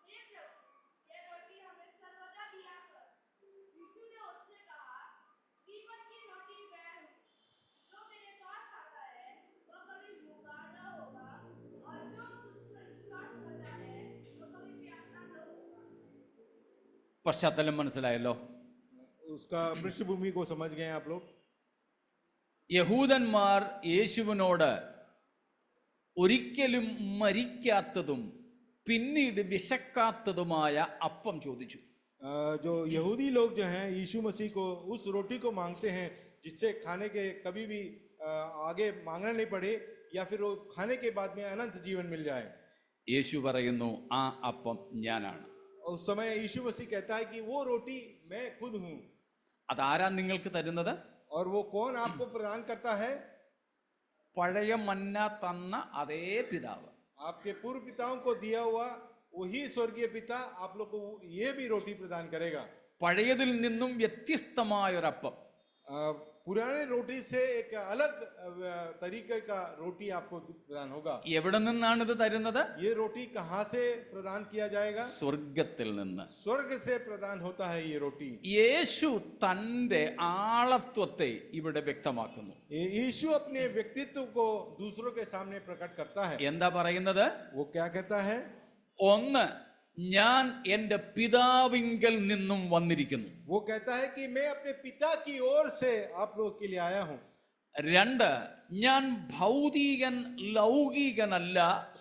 हे प्रभु, यह रोटी हमें सर्वदा दिया कर. यीशु ने उनसे कहा, जीवन की रोटी मैं हूँ. जो मेरे पास आता है वह कभी भूखा न होगा, और जो मुझ पर विश्वास करता है वह कभी प्यासा न होगा. പശ്ചാത്തലം മനസ്സിലായല്ലോ? उसका पृष्ठभूमि को समझ गए आप लोग? യഹൂദന്മാർ യേശുവിനോട് ഒരിക്കലും മരിക്കാത്തതും പിന്നീട് വിശക്കാത്തതുമായ അപ്പം ചോദിച്ചു. जो यहूदी लोग जो हैं यीशु मसीह को उस रोटी को मांगते हैं जिससे खाने के कभी भी आगे मांगना नहीं पड़े या फिर वो खाने के बाद में अनंत जीवन मिल जाए. യേശു പറയുന്നു, ആ അപ്പം ഞാനാണ്. उस समय यीशु मसीह कहता है कि वो रोटी मैं खुद हूँ. അതാരാ നിങ്ങൾക്ക് തരുന്നത്? और वो कौन आपको प्रदान करता है? പഴയ മന്ന തന്ന അതേ പിതാവ്. आपके पूर्व पिताओं को दिया हुआ वही स्वर्गीय पिता आप लोग को ये भी रोटी प्रदान करेगा. പഴയതിൽ നിന്നും വ്യത്യസ്തമായൊരപ്പം. पुराने रोटी से एक अलग तरीके का रोटी आपको प्रदान होगा. എവിടെ നിന്നാണ് ഇത് തരുന്നത്? ये रोटी कहाँ से प्रदान किया जाएगा? സ്വർഗത്തിൽ നിന്ന്. स्वर्ग से प्रदान होता है ये रोटी. യേശു തൻ്റെ ആളത്വത്തെ ഇവിടെ വ്യക്തമാക്കുന്നു. यीशु अपने व्यक्तित्व को दूसरों के सामने प्रकट करता है. എന്താ പറയുന്നത്? वो क्या कहता है? ഒന്ന്, ഞാൻ എൻ്റെ പിതാവിങ്കൽ നിന്നും വന്നിരിക്കുന്നു. वो कहता है कि मैं अपने पिता की ओर से आप लोगों के लिए आया हूं. രണ്ട്, ഞാൻ ഭൗതികൻ ലൗകികനല്ല,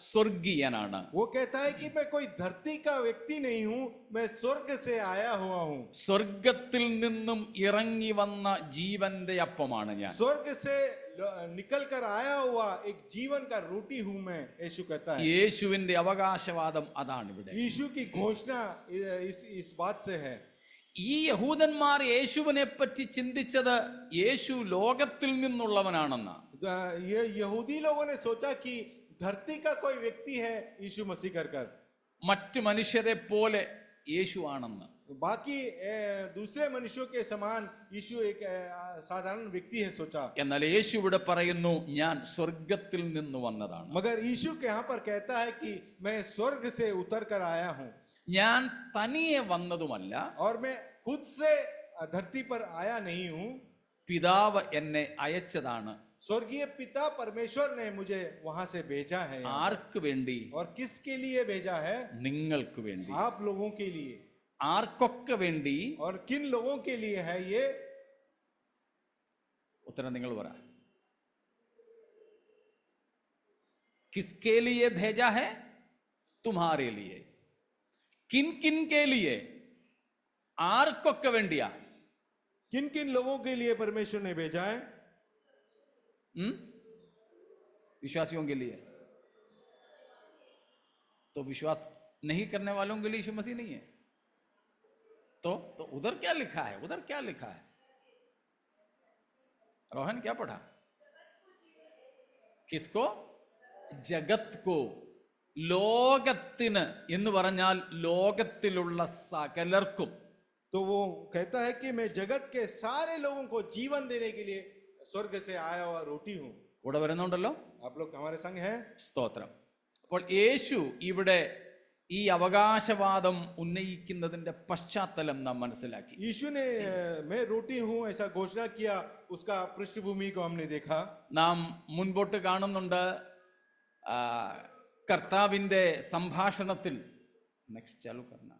സ്വർഗീയനാണ്. वो कहता है कि मैं कोई धरती का व्यक्ति नहीं हूं, मैं स्वर्ग से आया हुआ हूं. സ്വർഗത്തിൽ നിന്നും ഇറങ്ങി വന്ന ജീവന്റെ അപ്പമാണ് ഞാൻ. स्वर्ग से निकल कर आया हुआ एक जीवन का रोटी हूं मैं, यीशु कहता है. യേശുവിന്റെ അവകാശവാദം അതാണ് ഇവിടെ. यीशु की घोषणा इस बात से है. ഈ യഹൂദന്മാർ യേശുവിനെ പറ്റി ചിന്തിച്ചത് യേശു ലോകത്തിൽ നിന്നുള്ളവനാണെന്ന്. ये यहूदी लोगों ने सोचा कि धरती का कोई व्यक्ति है यीशु मसीह कर മറ്റു മനുഷ്യരെ പോലെ യേശു ആണെന്ന്. बाकी दूसरे मनुष्यों के समान यीशु एक साधारण व्यक्ति है सोचा. എന്നാൽ യേശു ഇവിടെ പറയുന്നു, ഞാൻ സ്വർഗത്തിൽ നിന്ന് വന്നതാണ്. मगर यीशु के यहाँ पर कहता है कि मैं स्वर्ग से उतर कर आया हूँ. ഞാൻ തനിയെ വന്നതുമല്ല, और मैं खुद से धरती पर आया नहीं हूँ. പിതാവ് എന്നെ അയച്ചതാണ്. स्वर्गीय पिता परमेश्वर ने मुझे वहां से भेजा है. ആർക്ക് വേണ്ടി? और किसके लिए भेजा है? നിങ്ങൾക്ക് വേണ്ടി. आप लोगों के लिए. ആർക്കൊക്കെ വേണ്ടി? और किन लोगों के लिए है ये? ഉത്തരം നിങ്ങൾ പറ. किसके लिए भेजा है? तुम्हारे लिए. किन किन के लिए? ആർക്കൊക്കെ വേണ്ടിയാ? किन किन लोगों के लिए परमेश्वर ने भेजा है? विश्वासियों के लिए. तो विश्वास नहीं करने वालों के लिए यीशु मसीह नहीं है. तो उधर क्या लिखा है? उधर क्या लिखा है? रोहन क्या पढ़ा? किसको? ജഗത് കോ. ലോകത്തിന് എന്ന് പറഞ്ഞാൽ ലോകത്തിലുള്ള സകലർക്കും. तो वो कहता है कि मैं जगत के सारे लोगों को जीवन देने के लिए स्वर्ग से आया हुआ रोटी हूं. കൂടെ വരുന്നുണ്ടല്ലോ. आप लोग हमारे संग हैं. സ്തോത്രം. അപ്പോൾ യേശു ഇവിടെ ഈ അവകാശവാദം ഉന്നയിക്കുന്നതിന്റെ പശ്ചാത്തലം നാം മനസ്സിലാക്കി. यीशु ने मैं रोटी हूं ऐसा घोषणा किया, उसका पृष्ठभूमि को हमने देखा. നാം മുൻപോട്ട് കാണുന്നുണ്ട് കർത്താവിന്റെ സംഭാഷണത്തിൽ. നെക്സ്റ്റ് ചാലു കർണ.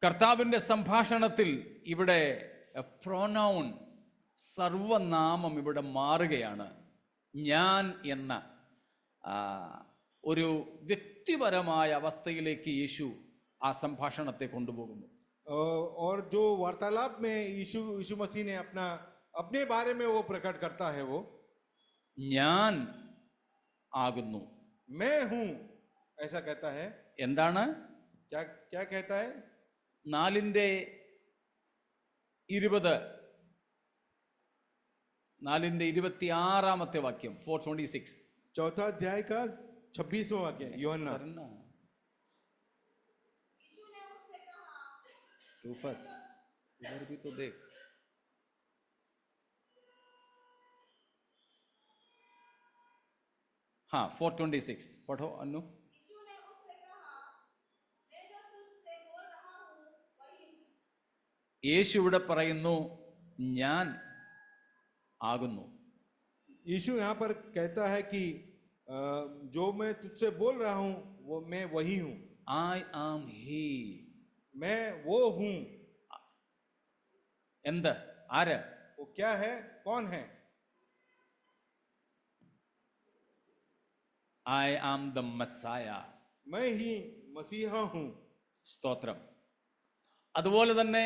കർത്താവിന്റെ സംഭാഷണത്തിൽ ഇവിടെ പ്രോനൗൺ, സർവനാമം ഇവിടെ മാറുകയാണ്. ഞാൻ എന്ന ഒരു വ്യക്തിപരമായ അവസ്ഥയിലേക്ക് യേശു ആ സംഭാഷണത്തെ കൊണ്ടുപോകുന്നു. और जो वार्तालाप में यीशु मसीह ने अपने बारे में वो प्रकट करता है. वो ഞാൻ ആകുന്നു, मैं हूं ऐसा कहता है. എന്താണ്? क्या क्या कहता है? 4:26 വാക്യം. 4:26. चौथा अध्याय का 26वां वाक्य. यूहन्ना. यीशु ने उससे कहा, रूफस इधर भी तो देख. हाँ, 4:26 पढ़ो अनु. यीशु ने उससे कहा, मैं जो तुझसे बोल रहा हूँ वही हूँ. യേശു ഇവിടെ പറയുന്നു, ഞാൻ ആകുന്നു. यीशु यहाँ पर कहता है कि जो मैं तुझसे बोल रहा हूं वो मैं वही हूं. I am he. मैं वो हूं. എന്ത്? ആര്? वो क्या है? कौन है? I am the Messiah. मैं ही मसीहा हूं. സ്തോത്രം. അതുപോലെ തന്നെ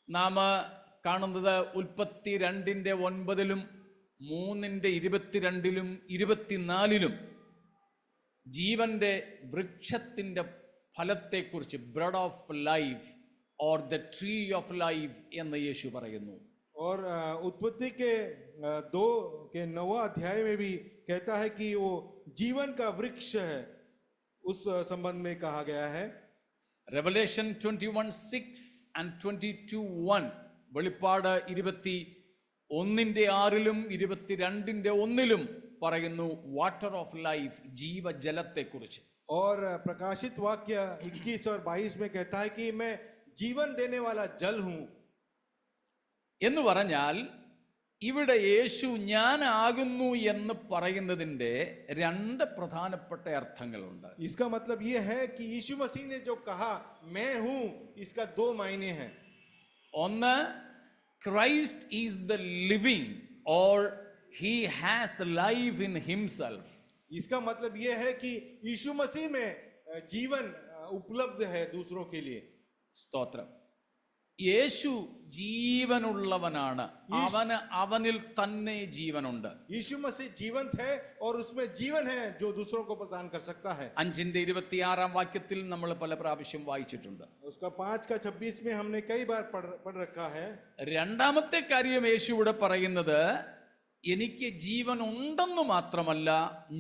നാം കാണുന്നത് ഉൽപ്പത്തി 2:9 3:22 24 ജീവന്റെ വൃക്ഷത്തിന്റെ ഫലത്തെക്കുറിച്ച്, bread of life or the tree of life എന്ന് യേശു പറയുന്നു. और उत्पत्ति के 2 अध्याय में भी कहता है कि वो जीवन का वृक्ष है. उस संबंध में कहा गया है. Revelation 21:6 and 22:1, വെളിപ്പാട് 21:6 22:1 പറയുന്നു വാട്ടർ ഓഫ് ലൈഫ്, ജീവജലത്തെക്കുറിച്ച്. और प्रकाशित वाक्य 21 और 22 में कहता है कि मैं जीवन देने वाला जल हूं. എന്ന് പറഞ്ഞാൽ ഇവിടെ യേശു ഞാനാകുന്നു എന്ന് പറയുന്നതിൻ്റെ രണ്ട് പ്രധാനപ്പെട്ട അർത്ഥങ്ങളുണ്ട്. इसका मतलब ये है कि यीशु मसीह ने जो कहा मैं हूं, इसका दो मायने हैं. ഒന്ന്, Christ is the living or he has life in himself. इसका मतलब ये है कि यीशु मसीह में जीवन उपलब्ध है दूसरों के लिए. സ്തോത്രം. യേശു ജീവനുള്ളവനാണ്, അവനിൽ തന്നെ ജീവനുണ്ട്. यीशु मसीह जीवंत है और उसमें जीवन है जो दूसरों को प्रदान कर सकता है. 5:26 വാക്യത്തിൽ നമ്മൾ പല പ്രാവശ്യം വായിച്ചിട്ടുണ്ട്. उसका 5:26 में हमने कई बार पढ़ रखा है. രണ്ടാമത്തെ കാര്യം യേശു ഇവിടെ പറയുന്നത്, എനിക്ക് ജീവൻ ഉണ്ടെന്ന് മാത്രമല്ല,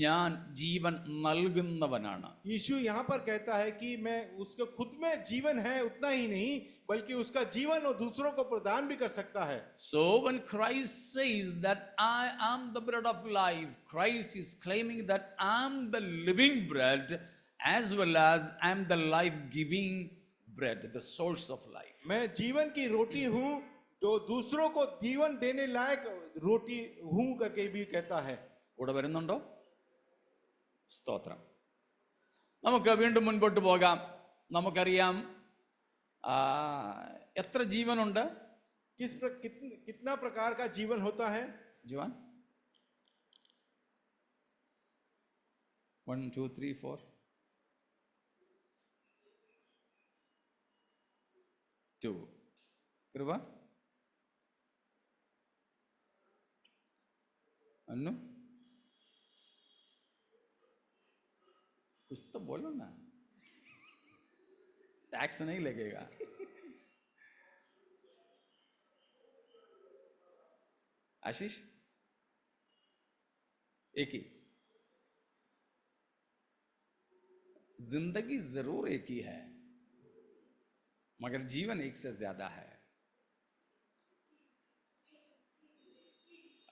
ഞാൻ ജീവൻ നൽകുന്നവനാണ്. यीशु यहाँ पर कहता है कि मैं उसके खुद में जीवन है उतना ही नहीं, बल्कि उसका जीवन और दूसरों को प्रदान भी कर सकता है. So when Christ says that I am the bread of life, Christ is claiming that I am the living bread as well as I am the life-giving bread, the source of life. मैं जीवन की रोटी हूँ जो दूसरों को जीवन देने लायक रोटी हूँ करके भी कहता है. ഇവിടെ വരുന്നുണ്ടോ? സ്തോത്രം. നമുക്ക് വീണ്ടും മുൻപോട്ട് പോകാം. നമുക്കറിയാം എത്ര ജീവനുണ്ട്? कितना प्रकार का जीवन होता है? जीवन 1 2 3 4 2 कृपा अन्नू कुछ तो बोलो ना, टैक्स नहीं लगेगा. आशीष, एक ही जिंदगी जरूर एक ही है, मगर जीवन एक से ज्यादा है.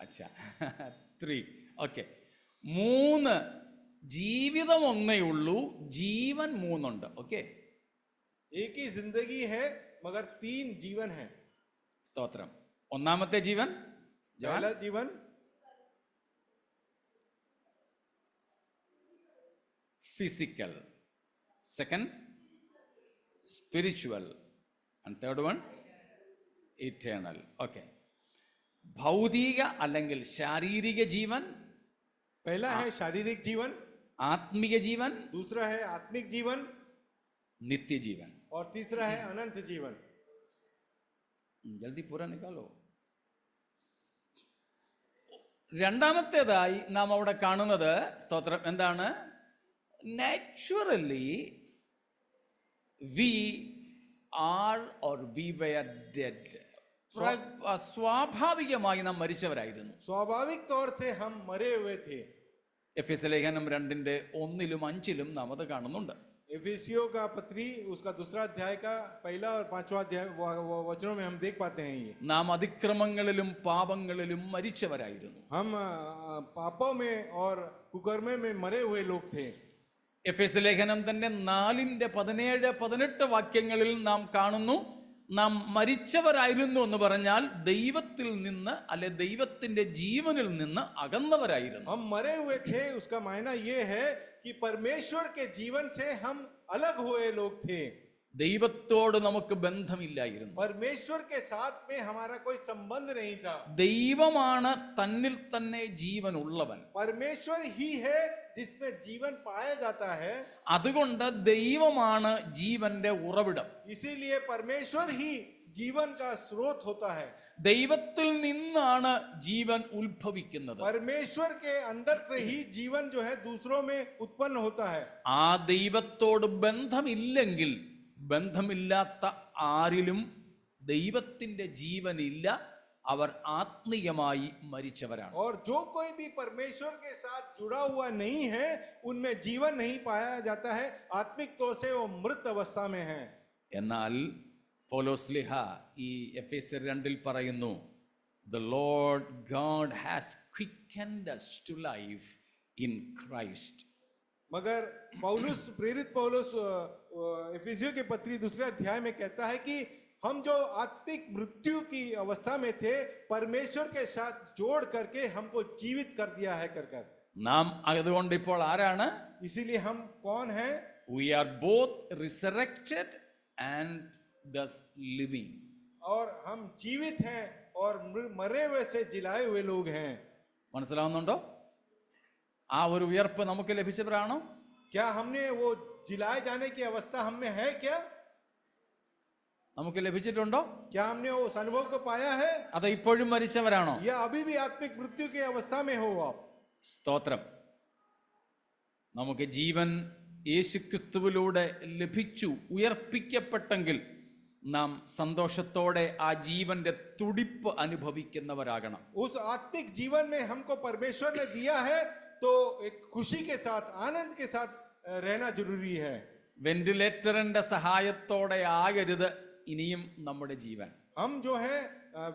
अच्छा 3 ഓക്കെ. 3 ജീവിതം ഒന്നേ ഉള്ളൂ, ജീവൻ 3 ഉണ്ട്. ഓക്കെ, एक ही जिंदगी है मगर 3 जीवन है. സ്തോത്രം. ഒന്നാമത്തെ ജീവൻ पहला जीवन physical, second spiritual, and third one eternal. Okay, ഭൗതിക അല്ലെങ്കിൽ ശാരീരിക ജീവൻ, पहला है शारीरिक जीवन, ആത്മിക ജീവൻ, दूसरा है आत्मिक जीवन, നിത്യജീവൻ, और तीसरा है अनंत जीवन. ജൽദി പൂര നിക്കാലോ. രണ്ടാമത്തേതായി നാം അവിടെ കാണുന്നത്, സ്തോത്രം, എന്താണ്? Naturally we are or we were dead. സ്വാഭാവികമായി നാം മരിച്ചവരായിരുന്നു. स्वाभाविक तौर से हम मरे हुए थे. എഫെസ്യ ലേഖനം 2:1-5 നാം അത് കാണുന്നുണ്ട്. एफिसियों का पत्री उसका दूसरा अध्याय का पहला और 5वां अध्याय वचनों में हम देख पाते हैं ये. നാം അതിക്രമങ്ങളിലും പാപങ്ങളിലും മരിച്ചവരായിരുന്നു. हम पापों में और कुकर्मे में मरे हुए लोग थे. എഫെസ്യ ലേഖനം തന്നെ 4:17-18 വാക്യങ്ങളിൽ നാം കാണുന്നു, നാം മരിച്ചവരായിരുന്നു എന്ന് പറഞ്ഞാൽ ദൈവത്തിൽ നിന്ന്, അല്ലെ ദൈവത്തിന്റെ ജീവനിൽ നിന്ന് അകന്നവരായിരുന്നു. हम मरे हुए थे, उसका मायना ये है कि परमेश्वर के जीवन से हम अलग हुए लोग थे. ദൈവത്തോട് നമുക്ക് ബന്ധമില്ലായിരുന്നു. परमेश्वर के साथ में हमारा कोई संबंध नहीं था. ദൈവമാണ് തന്നിൽ തന്നെ ജീവനുള്ളവൻ. परमेश्वर ही है जिसमें जीवन पाया जाता है. അതുകൊണ്ട് ദൈവമാണ് ജീവന്റെ ഉറവിടം. इसीलिए परमेश्वर ही जीवन का स्रोत होता है. ദൈവത്തിൽ നിന്നാണ് ജീവൻ ഉത്ഭവിക്കുന്നത്. परमेश्वर के अंदर से ही जीवन जो है दूसरों में उत्पन्न होता है. ആ ദൈവത്തോട് ബന്ധമില്ലെങ്കിൽ, ബന്ധമില്ലാത്ത ആരിലും ദൈവത്തിന്റെ ജീവനില്ല, അവർ ആത്മീയമായി മരിച്ചവരാണ്. और जो कोई भी परमेश्वर के साथ जुड़ा हुआ नहीं है, उनमें जीवन नहीं पाया जाता है. आत्मिक तौर से वो मृत अवस्था में है. എന്നാൽ പൗലോസ്ലിഹ ഈ എഫെസ്യർ 2 പറയുന്നു, the Lord God has quickened us to life in Christ. मगर पौलुस, प्रेरित पौलुस एफिसियों के पत्री दूसरे अध्याय में कहता है कि हम जो आत्मिक मृत्यु की अवस्था में थे, परमेश्वर के साथ जोड़ करके हमको जीवित कर दिया है कर। നാം അതുകൊണ്ട് ഇപ്പോൾ ആരാണ്? इसीलिए हम कौन हैं? We are both resurrected and thus living. और हम जीवित हैं और मरे हुए से जिलाए हुए लोग हैं। മനസ്സിലാവുന്നുണ്ടോ? ആ ഒരു ഉയർപ്പ് നമുക്ക് ലഭിച്ചവരാണോ? क्या हमने वो जिलाए जाने की अवस्था हम में है क्या? നമുക്ക് ലഭിച്ചിട്ടുണ്ടോ? क्या हमने उस अनुभव को पाया है? അത് ഇപ്പോഴും മരിച്ചവരാണോ? या अभी भी आत्मिक मृत्यु की अवस्था में हो आप? സ്തോത്രം. നമുക്ക് ജീവൻ യേശുക്രിസ്തുവിലൂടെ ലഭിച്ചു, ഉയർപ്പിക്കപ്പെട്ടെങ്കിൽ നാം സന്തോഷത്തോടെ ആ ജീവന്റെ തുടിപ്പ് അനുഭവിക്കുന്നവരാകണം. उस आत्मिक जीवन में हमको परमेश्वर ने दिया है तो एक खुशी के साथ, आनंद के साथ रहना जरूरी है। വെന്റിലേറ്ററിന്റെ സഹായത്തോടെ ആകരുത് ഇനിയും നമ്മുടെ ജീവൻ. हम जो है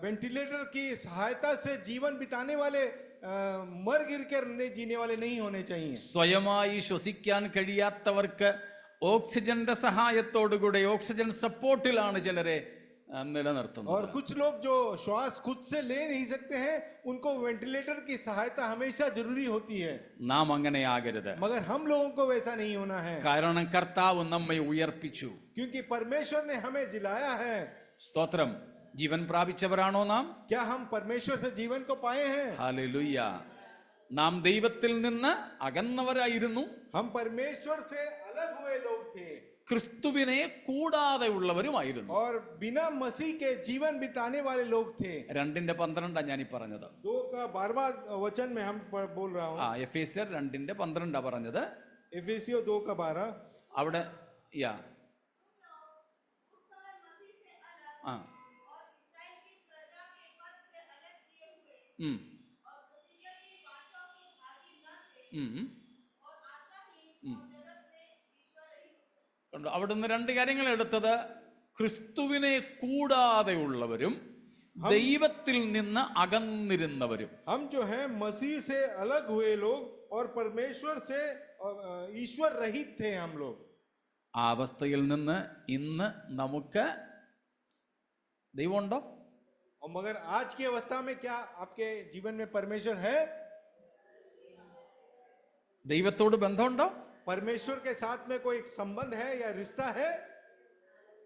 वेंटिलेटर की सहायता से जीवन बिताने वाले, मर गिर कर जीने वाले नहीं होने चाहिए। സ്വയമായി ശ്വസിക്കാൻ കഴിയാത്തവർക്ക് ഓക്സിജന്റെ സഹായത്തോടുകൂടെ, ഓക്സിജൻ സപ്പോർട്ടിലാണ് ചിലരെ നിലനിർത്തുന്നത്. और कुछ लोग जो श्वास खुद से ले नहीं सकते हैं, उनको वेंटिलेटर की सहायता हमेशा जरूरी होती है। നാം അങ്ങനെ ആകരുത്. मगर हम लोगों को वैसा नहीं होना है, കാരണം കർത്താവ് നമ്മെ ഉയർപ്പിച്ചു. क्योंकि परमेश्वर ने हमें जिलाया है। സ്തോത്രം. ജീവൻ പ്രാപിച്ചവരാണോ നാം? क्या हम परमेश्वर से जीवन को पाए हैं? ഹല്ലേലൂയ. നാം ദൈവത്തിൽ നിന്ന് അകന്നവരായിരുന്നു, हम परमेश्वर से अलग हुए लोग थे ക്രിസ്തുവിനെ കൂടാതെ ഉള്ളവരുമായിരുന്നു. और बिना मसीह के जीवन बिताने वाले लोग थे। 2:12 ഞാൻ ഈ പറഞ്ഞത്. 2:12 वचन में हम बोल रहा हूँ। എഫേസ്യർ 2:12 പറഞ്ഞത്. एफेसियों 2:12 അവിടെ യാ उस समय मसीह से अलग ആ और इस्राएल की प्रजा के पद से अलग किए हुए ഉം, और पृथ्वी की वाचा के भागी न थे ഉം. और आशाहीन और जगत में ईश्वर रहित थे। കണ്ടോ? അവിടുന്ന് രണ്ട് കാര്യങ്ങൾ എടുത്തത്. ക്രിസ്തുവിനെ കൂടാതെയുള്ളവരും ദൈവത്തിൽ നിന്ന് അകന്നിരുന്നവരും. हम जो है मसीह से अलग हुए लोग और परमेश्वर से ईश्वर रहित थे हम लोग। ആ അവസ്ഥയിൽ നിന്ന് ഇന്ന് നമുക്ക് ദൈവമുണ്ടോ? और मगर आज की अवस्था में क्या आपके जीवन में परमेश्वर है? ദൈവത്തോട് ബന്ധമുണ്ടോ? परमेश्वर के साथ में कोई संबंध है या रिश्ता है?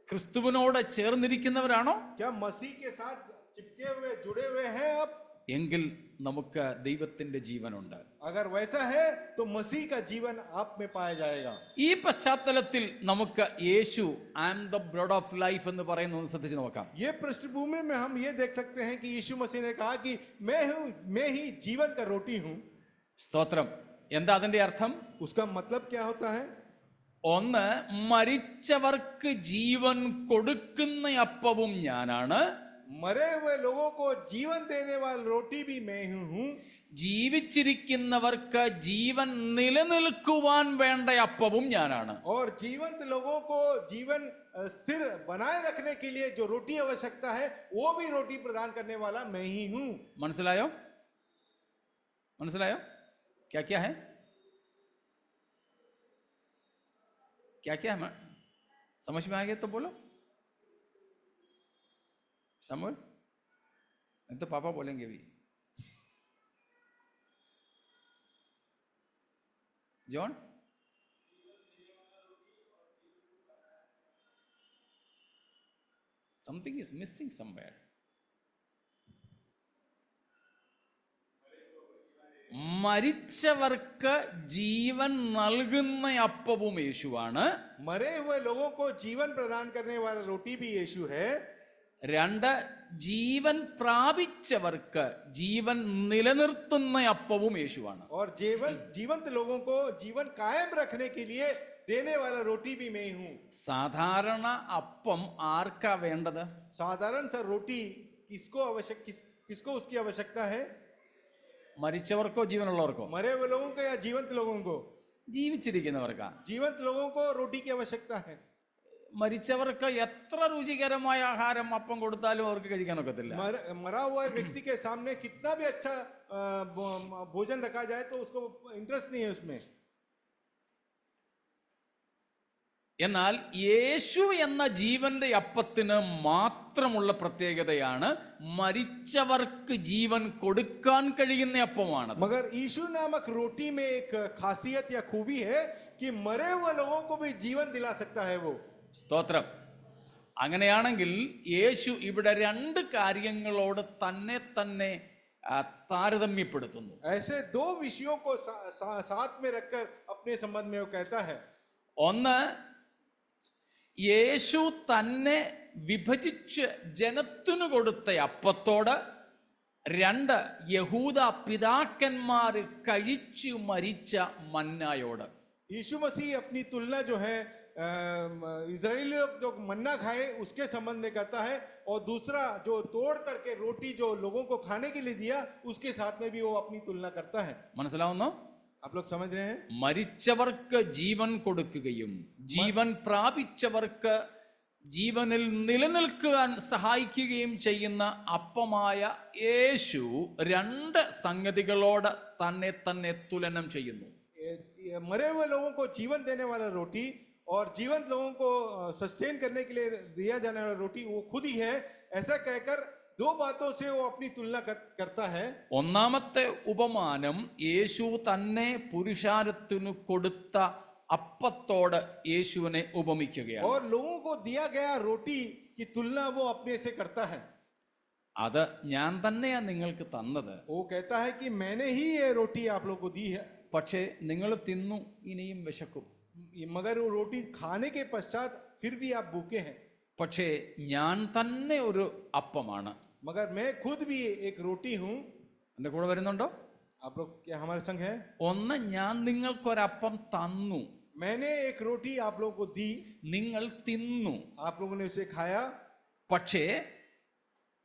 ക്രിസ്തുവിനോട് ചേർന്നിരിക്കുന്നവരാണോ? क्या मसीह के साथ चिपके हुए, जुड़े हुए हैं आप? എങ്കിൽ നമുക്ക് ദൈവത്തിന്റെ ജീവനുണ്ട്. अगर वैसा है तो मसीह का जीवन आप में पाया जाएगा। ഈ പശ്ചാത്തലത്തിൽ നമുക്ക് യേശു I am the bread of life എന്ന് പറയുന്നത് ശ്രദ്ധിച്ച് നോക്കാം. ये पृष्ठभूमि में हम ये देख सकते हैं कि यीशु मसीह ने कहा कि मैं ही जीवन का रोटी हूं। സ്തോത്രം. എന്താ അതിന്റെ അർത്ഥം? उसका मतलब क्या होता है? ഒന്ന്, മരിച്ചവർക്ക് ജീവൻ കൊടുക്കുന്ന അപ്പവും ഞാനാണ്, मरे हुए लोगों को जीवन देने वाली रोटी भी मैं ही हूं। ജീവിച്ചിരിക്കുന്നവർക്ക് ജീവൻ നിലനിൽക്കുവാൻ വേണ്ട അപ്പവും ഞാനാണ്. और जीवंत लोगों को जीवन स्थिर बनाए रखने के लिए जो रोटी आवश्यकता है, वो भी रोटी प्रदान करने वाला मैं ही हूं। മനസ്സിലായോ? മനസ്സിലായോ? क्या क्या है? क्या क्या है? समझ में आ गया तो बोलो. समझ? नहीं तो पापा बोलेंगे भी. John? Something is missing somewhere. മരിച്ചവർക്ക് ജീവൻ നൽകുന്ന അപ്പവും യേശുവാണ്. मरे हुए लोगों को जीवन प्रदान करने वाला रोटी भी यीशु है। രണ്ട്, ജീവൻ പ്രാപിച്ചവർക്ക് ജീവൻ നിലനിർത്തുന്ന അപ്പവും യേശുവാണ്. और जीवंत लोगों को जीवन कायम रखने के लिए देने वाला रोटी भी मैं हूं। സാധാരണ അപ്പം ആർക്കാ വേണ്ടത്? साधारण सा रोटी किसको उसकी आवश्यकता है? മരിച്ചവർക്കോ ജീവനുള്ളവർക്കോ? मरे हुए लोगों को या जीवंत लोगों को? ജീവിച്ചിരിക്കുന്നവർക്കാ. जीवंत लोगों को रोटी की आवश्यकता है। മരിച്ചവർക്ക് എത്ര രുചികരമായ ആഹാരം അപ്പം കൊടുത്താലും അവർക്ക് കഴിക്കാൻ ഒക്കത്തില്ല. मरा हुआ व्यक्ति के सामने कितना भी अच्छा भोजन रखा जाए तो उसको इंटरेस्ट नहीं है उसमें। എന്നാൽ യേശു എന്ന ജീവന്റെ അപ്പത്തിന് മാത്രമുള്ള പ്രത്യേകതയാണ് മരിച്ചവർക്ക് ജീവൻ കൊടുക്കാൻ കഴിയുന്ന അപ്പമാണ്. मगर यीशु नामक रोटी में एक खासियत या खूबी है कि मरे हुए लोगों को भी जीवन दिला सकता है वो. സ്തോത്രം. അങ്ങനെയാണെങ്കിൽ യേശു ഇവിടെ രണ്ട് കാര്യങ്ങളോട് തന്നെ തന്നെ താരതമ്യപ്പെടുത്തുന്നു. ऐसे दो विषयों को साथ में रखकर अपने संबंध में वो कहता है. ഒന്ന്, യേശു തന്നെ വിഭജിച്ച് ജനത്തിനു കൊടുത്ത അപ്പത്തോട്. രണ്ട്, യഹൂദ പിതാക്കന്മാർ കഴിച്ചു മരിച്ച മന്നായോട്. यीशु मसीह अपनी तुलना जो है इजरायली लोग जो मन्ना खाए उसके संबंध में करता है, और दूसरा जो तोड़ करके रोटी जो लोगों को खाने के लिए दिया उसके साथ में भी वो अपनी तुलना करता है. മനസ്സിലാവുന്നോ? आप लोग समझ रहे हैं? മരിച്ചവർക്ക് ജീവൻ കൊടുക്കുകയും ജീവൻ പ്രാപിച്ചവർക്ക് ജീവനിൽ നിലനിൽക്കാൻ സഹായിക്കുകയും ചെയ്യുന്ന അപ്പമായ യേശു രണ്ട് സംഗതികളോട് തന്നെ തന്നെ തുലനം ചെയ്യുന്നു. मरे हुए लोगों को जीवन देने वाला रोटी और जीवंत लोगों को सस्टेन करने के लिए दिया जाने वाला रोटी वो खुद ही है, ऐसा कहकर दो बातों से वो अपनी तुलना करता है. ഒന്നാമത്തെ ഉപമാനം യേശു തന്നെ പുരുഷാരത്തിനു കൊടുത്ത അപ്പത്തോട് യേശുവിനെ ഉപമിക്കുകയാണ്. और लोगों को दिया गया रोटी की तुलना वो अपने से करता है. അത് ഞാൻ തന്നെയാ നിങ്ങൾക്ക് തന്നത്. वो कहता है कि मैंने ही ये रोटी आप लोगों को दी है. പക്ഷേ നിങ്ങൾ തിന്നു, ഇനിയും വിശക്കും. मगर वो रोटी खाने के पश्चात फिर भी आप भूखे हैं. പക്ഷേ ഞാൻ തന്നെ ഒരു അപ്പമാണ്. मगर मैं खुद भी एक रोटी हूं. എന്റെ കൂടെ വരുന്നുണ്ടോ? आप लोग क्या हमारे संग है? ഒന്ന്, ഞാൻ നിങ്ങൾക്കൊരപ്പം തന്നു, मैंने एक रोटी आप लोगों को दी, നിങ്ങൾ തിന്നു. आप लोगों ने उसे खाया. പക്ഷേ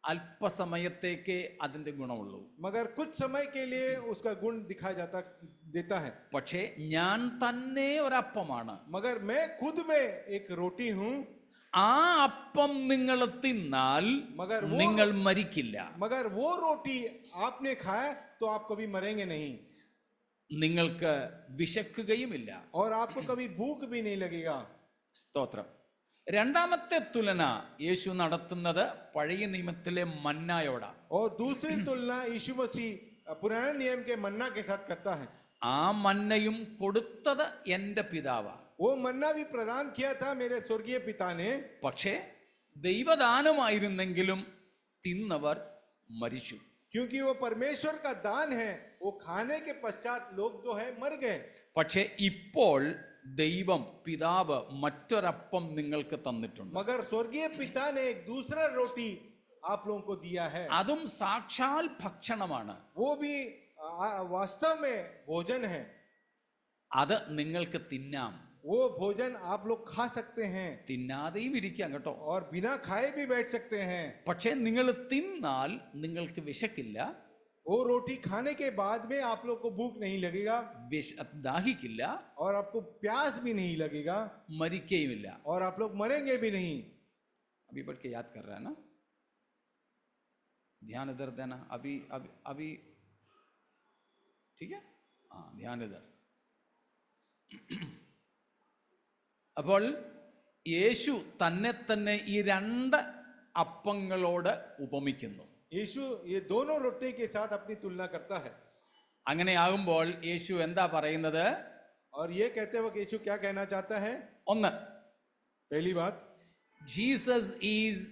അല്പസമയത്തേക്ക് അതിന്റെ ഗുണമുള്ളൂ. मगर कुछ समय के लिए उसका गुण दिखाया देता है. പക്ഷേ ഞാൻ തന്നെ ഒരപ്പമാണ്. मगर मैं खुद में एक रोटी हूं. ആ അപ്പം നിങ്ങൾ തിന്നാൽ നിങ്ങൾ മരിക്കില്ല. मगर वो रोटी आपने खाया तो आप कभी मरेंगे नहीं. നിങ്ങൾക്ക് വിശക്കുകയുമില്ല. और आपको कभी भूख भी नहीं लगेगा. സ്തോത്രം. രണ്ടാമത്തെ തുലന യേശു നടത്തുന്നത് പഴയ നിയമത്തിലെ മന്നായോടാ. और दूसरी तुलना यीशु मसीह पुराने नियम के मन्ना के साथ करता है. ആ മന്നയും കൊടുത്തത് എൻ്റെ പിതാവാ. वो मन्ना भी प्रदान किया था मेरे स्वर्गीय पिता ने. പക്ഷേ ദൈവദാനമായിരുന്നെങ്കിലും തിന്നവർ മരിച്ചു. क्योंकि वो परमेश्वर का दान है, वो खाने के पश्चात लोग जो है मर गए. പക്ഷേ ഇപ്പോൾ ദൈവം പിതാവ് മറ്റൊരപ്പം നിങ്ങൾക്ക് തന്നിട്ടുണ്ട്. मगर स्वर्गीय पिता ने एक दूसरा रोटी आप लोगों को दिया है. അതും സാക്ഷാൽ ഭക്ഷണമാണ്. वो भी वास्तव में भोजन है. അത് നിങ്ങൾക്ക് തിന്നാം. वो भोजन आप लोग खा सकते हैं. തിന്നാതെയും ഇരിക്കാം കേട്ടോ. और बिना खाए भी बैठ सकते हैं. പക്ഷേ നിങ്ങൾ തിന്നാൽ നിങ്ങൾക്ക് വിശക്കില്ല. वो रोटी खाने के बाद में आप लोग को भूख नहीं लगेगा. ദാഹിക്കില്ല. और आपको प्यास भी नहीं लगेगा. മരിക്കുകയുമില്ല. और आप लोग मरेंगे भी नहीं. अभी बढ़ के याद कर रहा है ना, ध्यान इधर देना. अभी अभी अभी ठीक है, हाँ ध्यान इधर. അപ്പോൾ യേശു തന്നെ തന്നെ ഈ രണ്ട് അപ്പങ്ങളോട് ഉപമിക്കുന്നു. यीशु ये दोनों रोटी के साथ अपनी तुलना करता है. അങ്ങനെയാകുമ്പോൾ യേശു എന്താ പറയുന്നത്? और ये कहते वक्त यीशु क्या कहना चाहता है? ഒന്ന്, पहली बात, Jesus is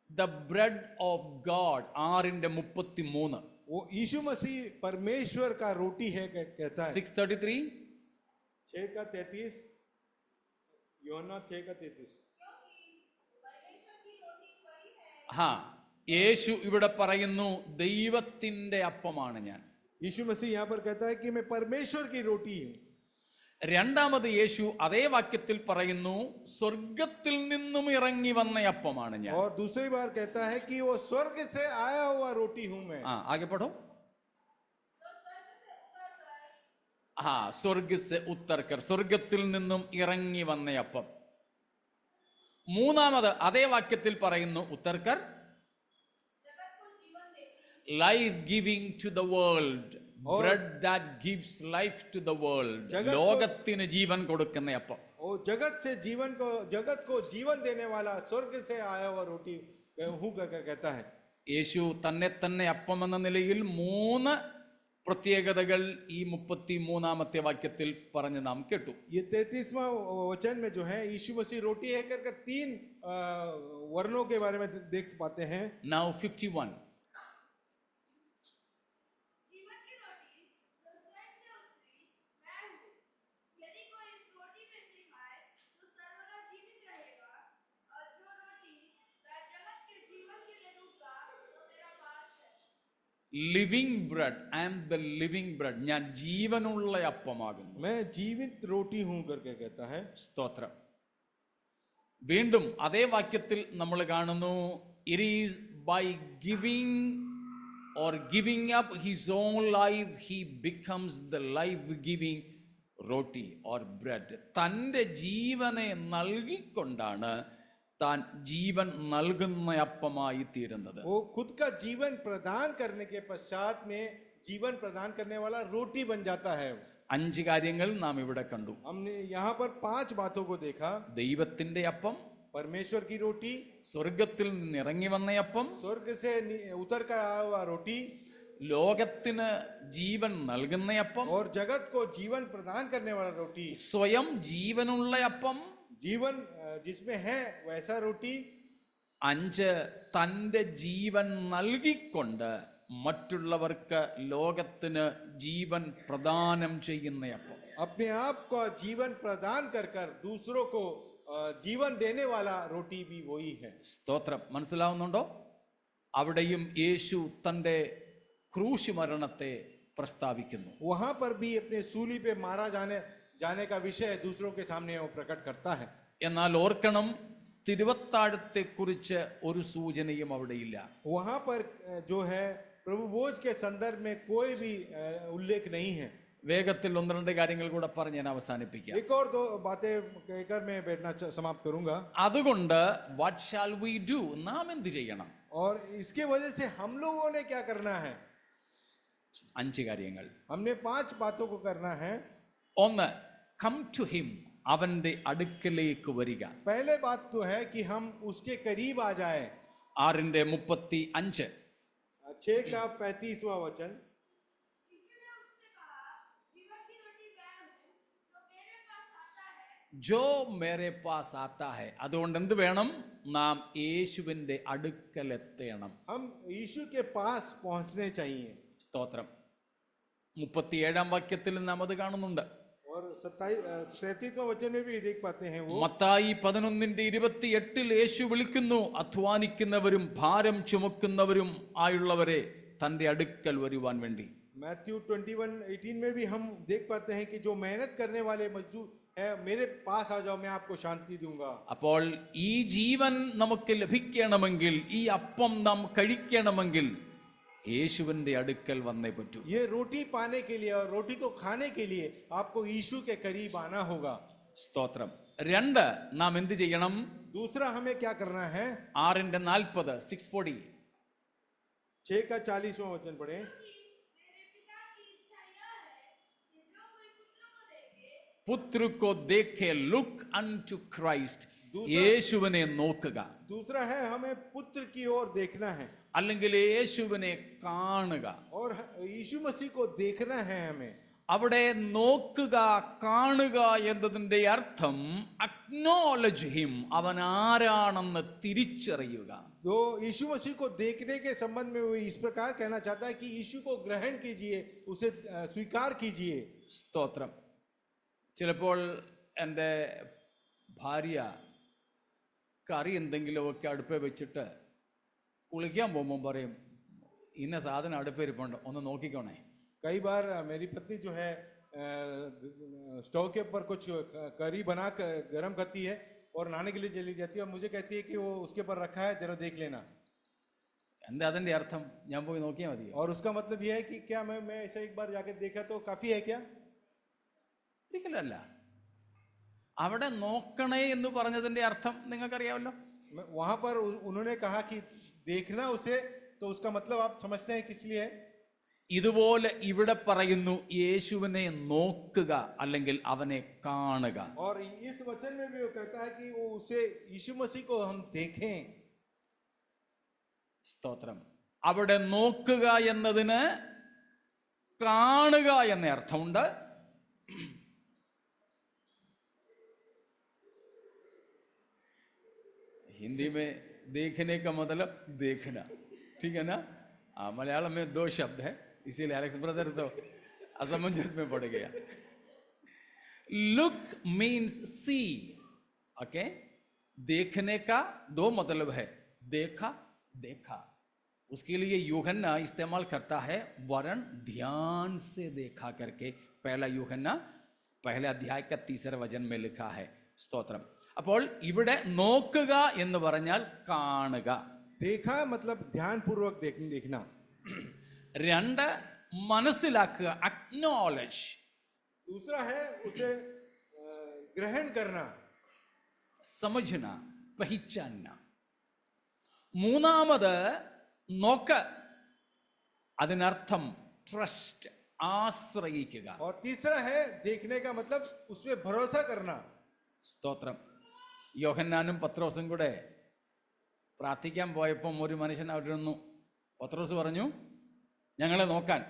the bread of God. 6:33. वो यीशु मसीह परमेश्वर का रोटी है कहता है. 6:33. 6:33, യോഹന്നാൻ 6:33. ഹാ, യേശു ഇവിടെ പറയുന്നു ദൈവത്തിന്റെ അപ്പമാണ് ഞാൻ. यीशु मसीह यहाँ पर कहता है कि मैं परमेश्वर की रोटी हूँ. രണ്ടാമത് യേശു അതേ വാക്യത്തിൽ പറയുന്നു സ്വർഗത്തിൽ നിന്നും ഇറങ്ങി വന്ന അപ്പമാണ് ഞാൻ. और दूसरी बार कहता है कि वो स्वर्ग से आया हुआ रोटी हूँ मैं. ആകെ പഠോ. ഹാ, സ്വർഗ് സെ ഉത്തർക്കർ, സ്വർഗത്തിൽ നിന്നും ഇറങ്ങി വന്ന അപ്പം. മൂന്നാമത് അതേ വാക്യത്തിൽ പറയുന്നു ഉത്തർക്കർ, life giving to the world, bread that gives life to the world. ലോകത്തിന് ജീവൻ കൊടുക്കുന്ന അപ്പം. वो जगत को जीवन देने वाला स्वर्ग से आया हुआ रोटी हूँ करके कहता है। യേശു തന്നെ തന്നെ അപ്പം എന്ന നിലയിൽ 3 പ്രത്യേകതകൾ ഈ 33-ാമത്തെ വാക്യത്തിൽ പറഞ്ഞ് നാം കേട്ടു. ये 33वां वचन में जो है यीशु मसीह रोटी है कर 3 वर्णों के बारे में देख पाते हैं। Now 51. जीवन की रोटी जो स्वर्ग से उतरी मैं हूँ। यदि कोई इस रोटी में से खाए तो सर्वदा जीवित रहेगा, और जो रोटी मैं जगत के जीवन के लिए दूंगा वो मेरा मांस है। Living bread, I am the living bread, ഞാൻ ജീവനുള്ള അപ്പമാകുന്നു. मैं जीवित रोटी हूँ करके कहता है। സ്തോത്രം. വീണ്ടും അതേ വാക്യത്തിൽ നമ്മൾ കാണുന്നു, it is by giving or giving up his own life he becomes the life giving roti or bread. തൻ്റെ ജീവനെ നൽകിക്കൊണ്ടാണ് താൻ ജീവൻ നൽകുന്ന അപ്പമായി തീരുന്നത്. वो खुद का जीवन प्रदान करने के पश्चात में जीवन प्रदान करने वाला रोटी बन जाता है। 5 കാര്യങ്ങൾ നാം ഇവിടെ കണ്ടു. हमने यहाँ पर 5 बातों को देखा। ദൈവത്തിന്റെ അപ്പം, परमेश्वर की रोटी, സ്വർഗത്തിൽ നിന്ന് ഇറങ്ങി വന്ന അപ്പം, स्वर्ग से उतर कर आया हुआ रोटी, ലോകത്തിന് ജീവൻ നൽകുന്ന അപ്പം, और जगत को जीवन प्रदान करने वाला रोटी, സ്വയം ജീവനുള്ള അപ്പം. जीवन जिसमें है वैसा रोटी। 5 തൻ്റെ ജീവൻ നൽകിക്കൊണ്ട് മറ്റുള്ളവർക്ക് ലോകത്തിന് ജീവൻ പ്രദാനം ചെയ്യുന്ന അപ്പം. अपने आप को जीवन प्रदान कर कर दूसरों को जीवन देने वाला रोटी भी वही है। സ്തോത്രം. മനസ്സിലാവുന്നുണ്ടോ? അവിടെയും യേശു തൻ്റെ ക്രൂശ് മരണത്തെ പ്രസ്താവിക്കുന്നു. वहां पर भी अपने सूली पे मारा जाने का विषय दूसरों के सामने वो प्रकट करता है। എന്നാൽ ഓർക്കണം, തിരുവത്താഴത്തെ കുറിച്ച് ഒരു സൂചനയും അവിടെയില്ല. वहां पर जो है प्रभु भोज के संदर्भ में कोई भी उल्लेख नहीं है। വേഗത്തിൽ 1-2 കാര്യങ്ങൾ കൂടെ പറഞ്ഞ് ഞാൻ അവസാനിപ്പിക്കാം. एक और 2 बातें कहकर मैं बैठना समाप्त करूंगा। അതുകൊണ്ട് വാട്ട് ഷാൽ വി ഡു, നാം എന്ത് ചെയ്യണം? और इसके वजह से हम लोगों ने क्या करना है? 5 കാര്യങ്ങൾ. हमने 5 बातों को करना है। 1, കം ടു ഹിം, അവന്റെ അടുക്കലേക്ക് വരിക. पहले बात तो है कि हम उसके करीब आ जाए। 6:35. 6 का 35वां वचन। यीशु ने उससे कहा, जीवन की रोटी मैं हूँ, जो मेरे पास आता है ജോ മേരെ പാസ് ആത്താ ഹെ. അതുകൊണ്ട് എന്ത് വേണം? നാം യേശുവിന്റെ അടുക്കലെത്തണം. हम यीशु के पास पहुंचने चाहिए। സ്തോത്രം. 37-ാം വാക്യത്തിൽ നാം അത് കാണുന്നുണ്ട്. और 37वां वचन में भी देख पाते हैं वो। മത്തായി 11:28 യേശു വിളിക്കുന്നു, അധ്വാനിക്കുന്നവരും ഭാരം ചുമക്കുന്നവരും ആയുള്ളവരെ തന്റെ അടുക്കൽ വരുവാൻ വേണ്ടി. मैथ्यू 21:18 में भी हम देख पाते हैं कि जो मेहनत करने वाले मजदूर है मेरे पास आ जाओ, मैं आपको शांति दूंगा। അപ്പോൾ ഈ ജീവൻ നമുക്ക് ലഭിക്കണമെങ്കിൽ, ഈ അപ്പം നാം കഴിക്കണമെങ്കിൽ യേശുവിന്റെ അടുക്കൽ വന്നേ പറ്റൂ. ये रोटी पाने के लिए और रोटी को खाने के लिए आपको यीशु के करीब आना होगा। സ്തോത്രം. 2, നാം എന്ത് ചെയ്യണം? दूसरा हमें क्या करना है? 6:40, 6:40. 6 का 40वां वचन पढ़े। मेरे पिता की इच्छा यह है कि जो कोई പുത്ര को देखे, लुक अनटू क्राइस्ट, दूसरा- യേശുവിനെ നോക്കുക. दूसरा है हमें पुत्र की ओर देखना है അല്ലെങ്കിൽ യേശുവിനെ കാണുക. और यीशु मसीह को देखना है हमें। അവിടെ നോക്കുക, കാണുക എന്നതിൻ്റെ അർത്ഥം അക്നോളജ് ഹിം, അവൻ ആരാണെന്ന് തിരിച്ചറിയുക. तो यीशु मसीह को देखने के संबंध में वो इस प्रकार कहना चाहता है कि यीशु को ग्रहण कीजिए, उसे स्वीकार कीजिए। സ്തോത്രം. ചിലപ്പോൾ എൻ്റെ ഭാര്യ കറി എന്തെങ്കിലുമൊക്കെ അടുപ്പേ വെച്ചിട്ട് കുളിക്കാൻ പോകുമ്പോൾ പറയും, ഇന്ന സാധനം അടുപ്പിരിപ്പുണ്ട്, ഒന്ന് നോക്കിക്കോണേ. कई बार मेरी पत्नी जो है स्टोव के ऊपर कुछ करी बना कर गर्म करती है और नहाने के लिए चली जाती है और मुझे कहती है कि वो उसके ऊपर रखा है, जरा देख लेना। എന്താ അതിൻ്റെ അർത്ഥം? ഞാൻ പോയി നോക്കിയാൽ മതിയോ? और उसका मतलब यह है कि क्या मैं ऐसे एक बार जाके देखा तो काफी है क्या? ഒരിക്കലല്ല. അവിടെ നോക്കണേ എന്ന് പറഞ്ഞതിൻ്റെ അർത്ഥം നിങ്ങൾക്കറിയാമല്ലോ. वहां पर उन्होंने कहा कि देखना उसे, तो उसका मतलब आप समझते हैं किस लिए है? ഇതുപോലെ ഇവിടെ പറയുന്നു യേശുവിനെ നോക്കുക അല്ലെങ്കിൽ അവനെ കാണുക. और इस वचन में भी वो कहता है कि वो उसे यीशु मसीह को हम देखें. സ്തോത്രം. അവിടെ നോക്കുക എന്നതിന് കാണുക എന്ന അർത്ഥമുണ്ട്. हिंदी में देखने का मतलब देखना, ठीक है ना. मलयालम में 2 शब्द है, इसीलिए एलेक्स ब्रदर तो असमंजस में पड़ गया. लुक मीन्स सी, ओके. देखने का 2 मतलब है, देखा देखा. उसके लिए यूहन्ना इस्तेमाल करता है वरन ध्यान से देखा करके. पहला यूहन्ना पहले अध्याय का 3 वचन में लिखा है. സ്തോത്രം. അപ്പോൾ ഇവിടെ നോക്കുക എന്ന് പറഞ്ഞാൽ കാണുക. देखा मतलब ध्यान पूर्वक देखना. 2 മനസ്സിലാക്കുക, അക്നോളജ്. दूसरा है उसे ग्रहण करना, समझना, पहचानना. മൂന്നാമത് നോക്ക്, അതിനർത്ഥം ട്രസ്റ്റ്, ആശ്രയിക്കുക. और तीसरा है देखने का मतलब उसमें भरोसा करना. സ്തോത്രം. യോഹന്നാനും പത്രോസും കൂടെ പ്രാർത്ഥിക്കാൻ പോയപ്പം ഒരു മനുഷ്യൻ അവിടെ നിന്നു. പത്രോസ് പറഞ്ഞു ഞങ്ങളെ നോക്കാൻ.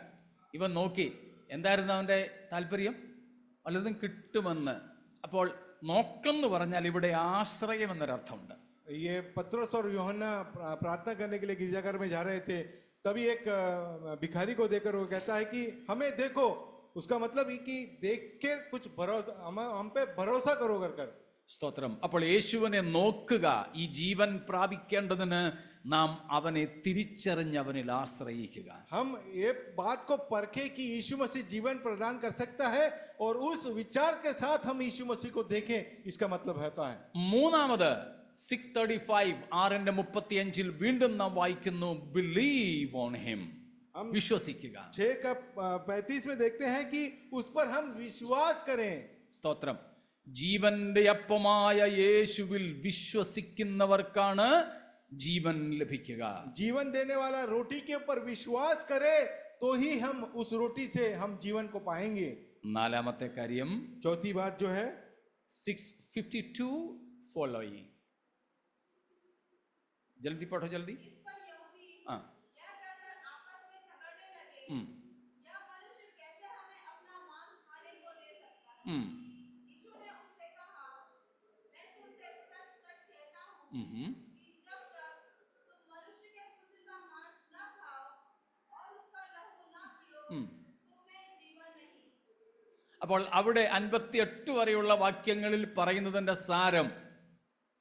ഇവൻ നോക്കി. എന്തായിരുന്നു അവൻ്റെ താല്പര്യം? വല്ലതും കിട്ടുമെന്ന്. അപ്പോൾ നോക്കെന്ന് പറഞ്ഞാൽ ഇവിടെ ആശ്രയം എന്നൊരർത്ഥമുണ്ട്. ये पत्रोस और यूहन्ना प्रार्थना करने के लिए गिरजाघर में जा रहे थे. तभी एक भिखारी को देखकर वो कहता है कि हमें देखो. उसका मतलब ये कि देख के कुछ भरोसा, हम पे भरोसा करो कर. സ്തോത്രം. അപ്പോൾ യേശുവിനെ നോക്കുക. ഈ ജീവൻ പ്രാപിക്കേണ്ടതിന് നാം അവനെ തിരിച്ചറിഞ്ഞ് അവനിൽ ആശ്രയിക്കുക. हम ये बात को परखे कि यीशु मसीह जीवन प्रदान कर सकता है और उस विचार के साथ हम यीशु मसीह को देखें, इसका मतलब होता है. മൂന്നാമത് 6:35 6:35 വീണ്ടും നാം വായിക്കുന്നു ബിലീവ് ഓൺ ഹിം, വിശ്വസിക്കുക. 6:35 में देखते हैं कि उस पर हम विश्वास करें. സ്തോത്രം. ജീവന്റെ അപ്പമായ യേശുവിൽ വിശ്വസിക്കുന്നവർക്കാണ് ജീവൻ ലഭിക്കുക. जीवन देने वाला रोटी के ऊपर विश्वास करें तो ही हम उस रोटी से हम जीवन को पाएंगे. നാലാമത്തെ കാര്യം, चौथी बात जो है 6:52 फॉलोइंग. जल्दी पढ़ो जल्दी. इस पर यहूदी हाँ. यह कहकर आपस में झगड़ने लगे, यह मनुष्य कैसे हमें अपना मांस खाने को दे सकता है. यीशु ने उससे कहा, मैं तुमसे सच सच कहता हूँ कि जब तक तुम मनुष्य के पुत्र का मांस न खाओ और उसका लहू न पियो, तुम्हें जीवन नहीं. അപ്പോൾ അവിടെ 58 വരെയുള്ള വാക്യങ്ങളിൽ പറയുന്നതിന്റെ സാരം,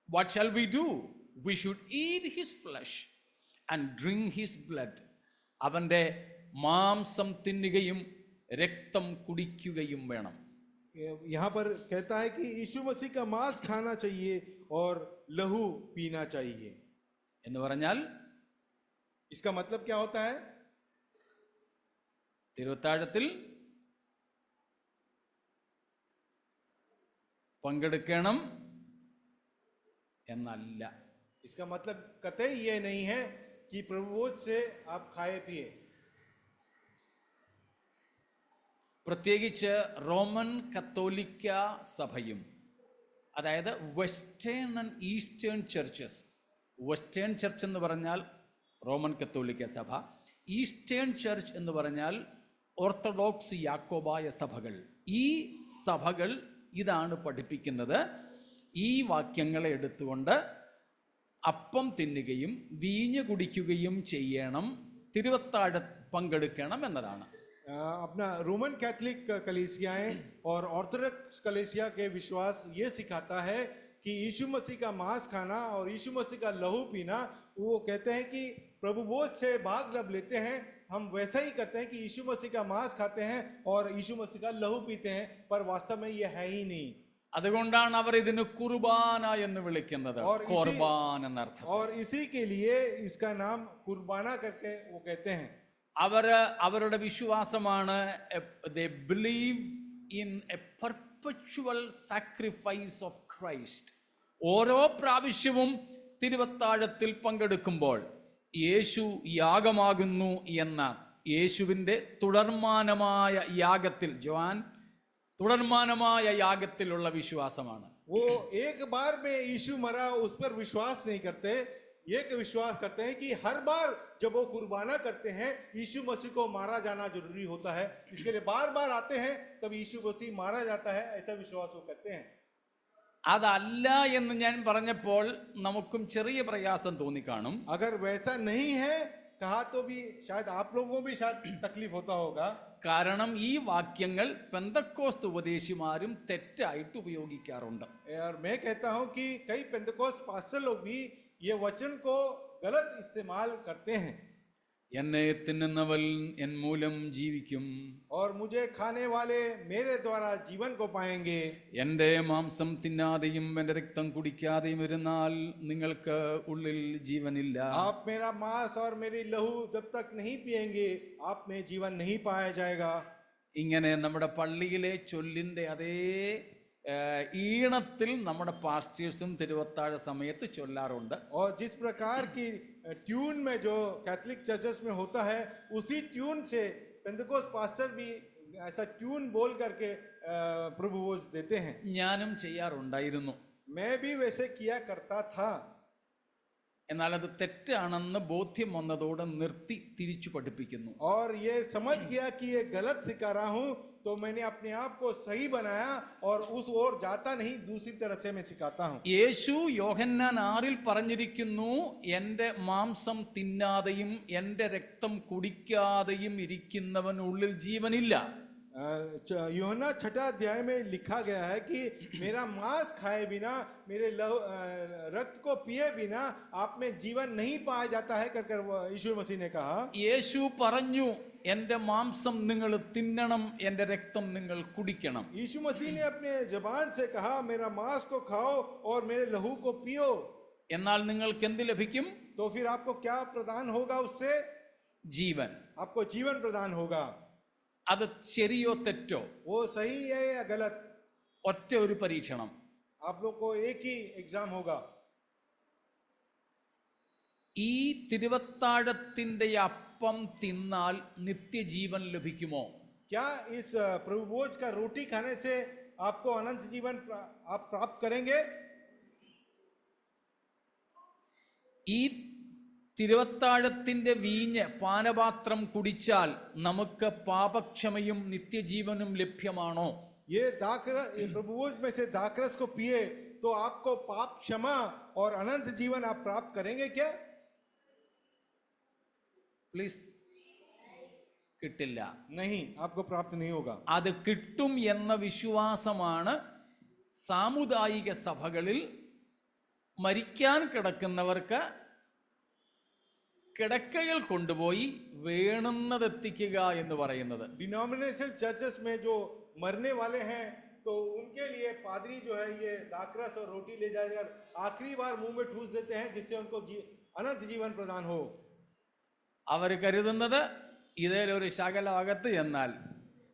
what shall we do? We should eat his flesh and drink his blood. അവന്റെ മാംസം തിന്നുകയും രക്തം കുടിക്കുകയും വേണം. यहाँ पर कहता है कि यीशु मसीह का मांस खाना चाहिए और लहू पीना चाहिए. എന്ന് പറഞ്ഞാൽ इसका मतलब क्या होता है? തിരുവത്താഴത്തിൽ പങ്കെടുക്കണം എന്നല്ല. इसका मतलब कतई ये नहीं है कि प्रभुभोज से आप खाए पिए. പ്രത്യേകിച്ച് റോമൻ കത്തോലിക്ക സഭയും, അതായത് western and eastern churches. Western church എന്ന് പറഞ്ഞാൽ റോമൻ കത്തോലിക്ക സഭ, ഈസ്റ്റേൺ ചർച്ച് എന്ന് പറഞ്ഞാൽ ഓർത്തഡോക്സ് യാക്കോബായ സഭകൾ. ഈ സഭകൾ ഇതാണ് പഠിപ്പിക്കുന്നത്. ഈ വാക്യങ്ങളെ എടുത്തുകൊണ്ട് അപ്പം തിന്നുകയും വീഞ്ഞ് കുടിക്കുകയും ചെയ്യണം, തിരുവത്താഴ പങ്കെടുക്കണം എന്നതാണ്. अपना रोमन कैथोलिक कलीसियाएं और ऑर्थोडॉक्स कलीसिया के विश्वास ये सिखाता है कि यीशु मसीह का मांस खाना और यीशु मसीह का लहू पीना, वो कहते हैं कि प्रभु बोझ से भाग लब लेते हैं. हम वैसा ही करते हैं कि यीशु मसीह का मांस खाते हैं और यीशु मसीह का लहू पीते हैं, पर वास्तव में ये है ही नहीं. അതുകൊണ്ടാണ് അവർ ഇതിന് കുർബാന എന്ന് വിളിക്കുന്നത്, ഖുർബാൻ എന്നർത്ഥം. और इसी के लिए इसका नाम कुर्बाना करके वो कहते हैं. അവരുടെ വിശ്വാസമാണ് they believe in a perpetual sacrifice of Christ. ഓരോ പ്രാവശ്യവും തിരുവത്താഴത്തിൽ പങ്കെടുക്കുമ്പോൾ യേശു യാഗമാകുന്നു എന്ന യേശുവിൻ്റെ തുടർമാനമായ യാഗത്തിൽ, ജോൻ തുടർമാനമായ യാഗത്തിലുള്ള വിശ്വാസമാണ്. वो एक बार में यीशु मरा उस पर विश्वास नहीं करते, एक विश्वास करते हैं कि हर बार जब वो कुर्बाना करते हैं यीशु मसीह को मारा जाना जरूरी होता है, इसके लिए बार बार आते हैं तब यीशु मसीह मारा जाता है, ऐसा विश्वास वो करते हैं. അതല്ല എന്ന് ഞാൻ പറഞ്ഞപ്പോൾ നമുക്കും ചെറിയ പ്രയാസം തോന്നിക്കാണും. अगर वैसा नहीं है कहा तो भी शायद आप लोगों को भी शायद तकलीफ होता होगा. കാരണം ഈ വാക്യങ്ങൾ പെന്തക്കോസ്ത് ഉപദേശിമാരും തെറ്റായിട്ട് ഉപയോഗിക്കാറുണ്ട്. और मैं कहता हूं कि कई पेंतकोस्त पास्टर लोग भी ये वचन को गलत इस्तेमाल करते हैं. എന്നെ തിന്നുന്നവൻ എൻ മൂലം ജീവിക്കും, और मुझे खाने वाले मेरे द्वारा जीवन को पाएंगे. എൻ്റെ മാംസം തിന്നാതെയും എൻ്റെ രക്തം കുടിക്കാതെയും ഇരുന്നാൽ നിങ്ങൾക്ക് ഉള്ളിൽ ജീവനില്ല. आप मेरा मांस और मेरी लहू जब तक नहीं पिएंगे आप में जीवन नहीं पाया जाएगा. ഇങ്ങനെ നമ്മുടെ പള്ളിയിലെ ചൊല്ലിൻ്റെ അതേ ഈണത്തിൽ നമ്മുടെ പാസ്റ്റേഴ്സും തിരുവത്താഴ സമയത്ത് ചൊല്ലാറുണ്ട്. और जिस प्रकार की ट्यून में जो कैथोलिक चर्चेस में होता है उसी ट्यून से पेंतकोस्त पास्टर भी ऐसा ट्यून बोल करके प्रभु भोज देते हैं. ഞാനും ചെയ്യാറുണ്ടായിരുന്നു. मैं भी वैसे किया करता था. എന്നാൽ അത് തെറ്റാണെന്ന് ബോധ്യം വന്നതോടെ നിർത്തി തിരിച്ചു പഠിപ്പിക്കുന്നു. और ये समझ गया कि ये गलत सिखा रहा हूं तो मैंने अपने आप को सही बनाया और उस ओर जाता नहीं, दूसरी तरह से मैं सिखाता हूं. യേശു യോഹന്നാൻ 6 പറഞ്ഞിരിക്കുന്നു, എൻ്റെ മാംസം തിന്നാതെയും എൻ്റെ രക്തം കുടിക്കാതെയും ഇരിക്കുന്നവൻ ഉള്ളിൽ ജീവനില്ല. यूहन्ना 6 अध्याय में लिखा गया है कि मेरा मांस खाए बिना, मेरे रक्त को पिए बिना आप में जीवन नहीं पाया जाता है कर यीशु मसीह ने कहा. യേശു പറഞ്ഞു, എൻ്റെ മാംസം നിങ്ങൾ തിന്നണം, എൻ്റെ രക്തം നിങ്ങൾ കുടിക്കണം. यीशु मसीह ने अपने जबान से कहा मेरा मांस को खाओ और मेरे लहू को पियो. എന്നാൽ നിങ്ങൾക്ക് എന്ത് ലഭിക്കും? तो फिर आपको क्या प्रदान होगा? उससे ജീവൻ. आपको जीवन प्रदान होगा. അത് ശരിയോ തെറ്റോ? वो सही है या गलत? ഒറ്റ ഒരു പരീക്ഷണം. आप लोग को एक ही एग्जाम होगा. ഈ തിരുവത്താഴത്തിന്റെ അപ്പം തിന്നാൽ നിത്യജീവൻ ലഭിക്കുമോ? क्या इस प्रभु भोज का रोटी खाने से आपको अनंत जीवन आप प्राप्त करेंगे? ഈ തിരുവത്താഴത്തിന്റെ വീഞ്ഞ് പാനപാത്രം കുടിച്ചാൽ നമുക്ക് പാപക്ഷമയും നിത്യജീവനും ലഭ്യമാണോ? ये प्रभु भोज में से दाखरस को पिए तो आपको पाप क्षमा और अनंत जीवन आप प्राप्त करेंगे क्या? പ്ലീസ്. കിട്ടില്ല. नहीं, आपको प्राप्त नहीं होगा. അത് കിട്ടും എന്ന വിശ്വാസമാണ് സാമുദായിക സഭകളിൽ മരിക്കാൻ കിടക്കുന്നവർക്ക് കിടക്കയിൽ കൊണ്ടുപോയി വേണമെന്നതെത്തിക്കുക എന്ന് പറയുന്നത്. डिनोमिनेशनल चर्चेस में जो मरने वाले हैं तो उनके लिए पादरी जो है ये दाखरस और रोटी ले जाकर आखिरी बार मुंह में ठूस देते हैं जिससे उनको अनंत जीवन प्रदान हो. അവർ കരുതുന്നത് ഇതിലൊരു ശകലകത്ത് എന്നാൽ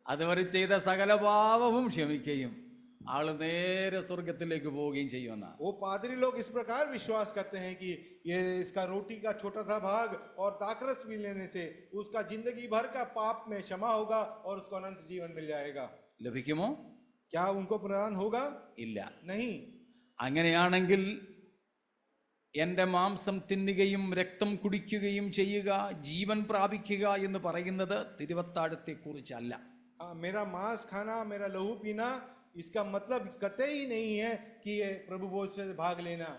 അതുവരെ ചെയ്ത സകല പാപവും ക്ഷമിക്കുകയും ആള് നേരെ സ്വർഗത്തിലേക്ക് പോവുകയും ചെയ്യുമെന്നാണ്. वो पादरी लोग इस प्रकार विश्वास करते हैं कि ये इसका रोटी का छोटा सा भाग और दाखरस भी लेने से उसका जिंदगी भर का पाप में क्षमा होगा और उसको अनंत जीवन मिल जाएगा. ലഭിക്കുമോ? क्या उनको प्रदान होगा? ഇല്ല. नहीं. അങ്ങനെയാണെങ്കിൽ എൻ്റെ മാംസം തിന്നുകയും രക്തം കുടിക്കുകയും ചെയ്യുക, ജീവൻ പ്രാപിക്കുക എന്ന് പറയുന്നത് തിരുവത്താഴത്തെ കുറിച്ചല്ല. मेरा मांस खाना, मेरा लहू पीना, इसका मतलब कतई नहीं है कि ये प्रभु भोज से भाग लेना.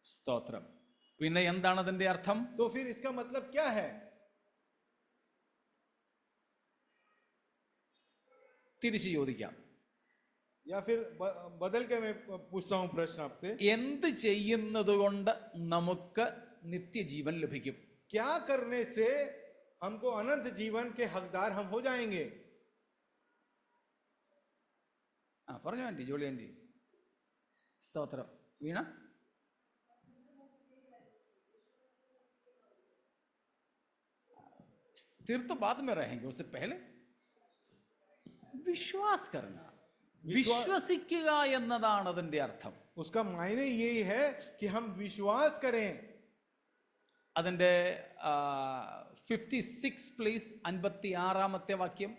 സ്തോത്രം. പിന്നെ എന്താണ് അതിന്റെ അർത്ഥം? तो फिर इसका मतलब क्या है? തിരിച്ചു ചോദിക്കാം. या फिर बदल के मैं पूछता हूं प्रश्न आपसे. എന്ത് ചെയ്യുന്നത് കൊണ്ട് നമുക്ക് നിത്യജീവൻ ലഭിക്കും? क्या करने से हमको अनंत जीवन के हकदार हम हो जाएंगे? പറഞ്ഞു ആൻറ്റി, ജോളി ആൻറ്റി. സ്തോത്രം. വീണ तीर्थ तो बाद में रहेंगे, उससे पहले विश्वास करना. വിശ്വസിക്കുക എന്നതാണ് അതിന്റെ അർത്ഥം. उसका मायने यही है कि हम विश्वास करें. അതിന്റെ 56 പ്ലീസ്, 56-ാമത്തെ വാക്യം.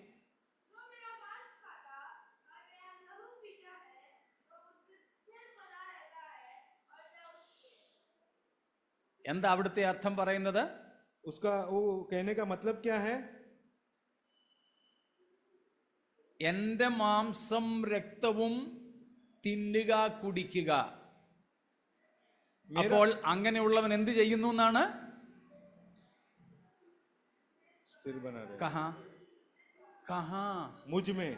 जो मेरा मांस खाता और मेरा लहू पीता है वो मुझसे स्थिर बना रहता है और मैं उससे। എന്താ അവിടുത്തെ അർത്ഥം പറയുന്നത്? उसका वो कहने का मतलब क्या है? എൻ്റെ മാംസം രക്തവും തിന്നുക കുടിക്കുക. അപ്പോൾ അങ്ങനെയുള്ളവൻ എന്ത് ചെയ്യുന്നു എന്നാണ്? स्थिर बना रहे, കഹാ കഹാ मुझ में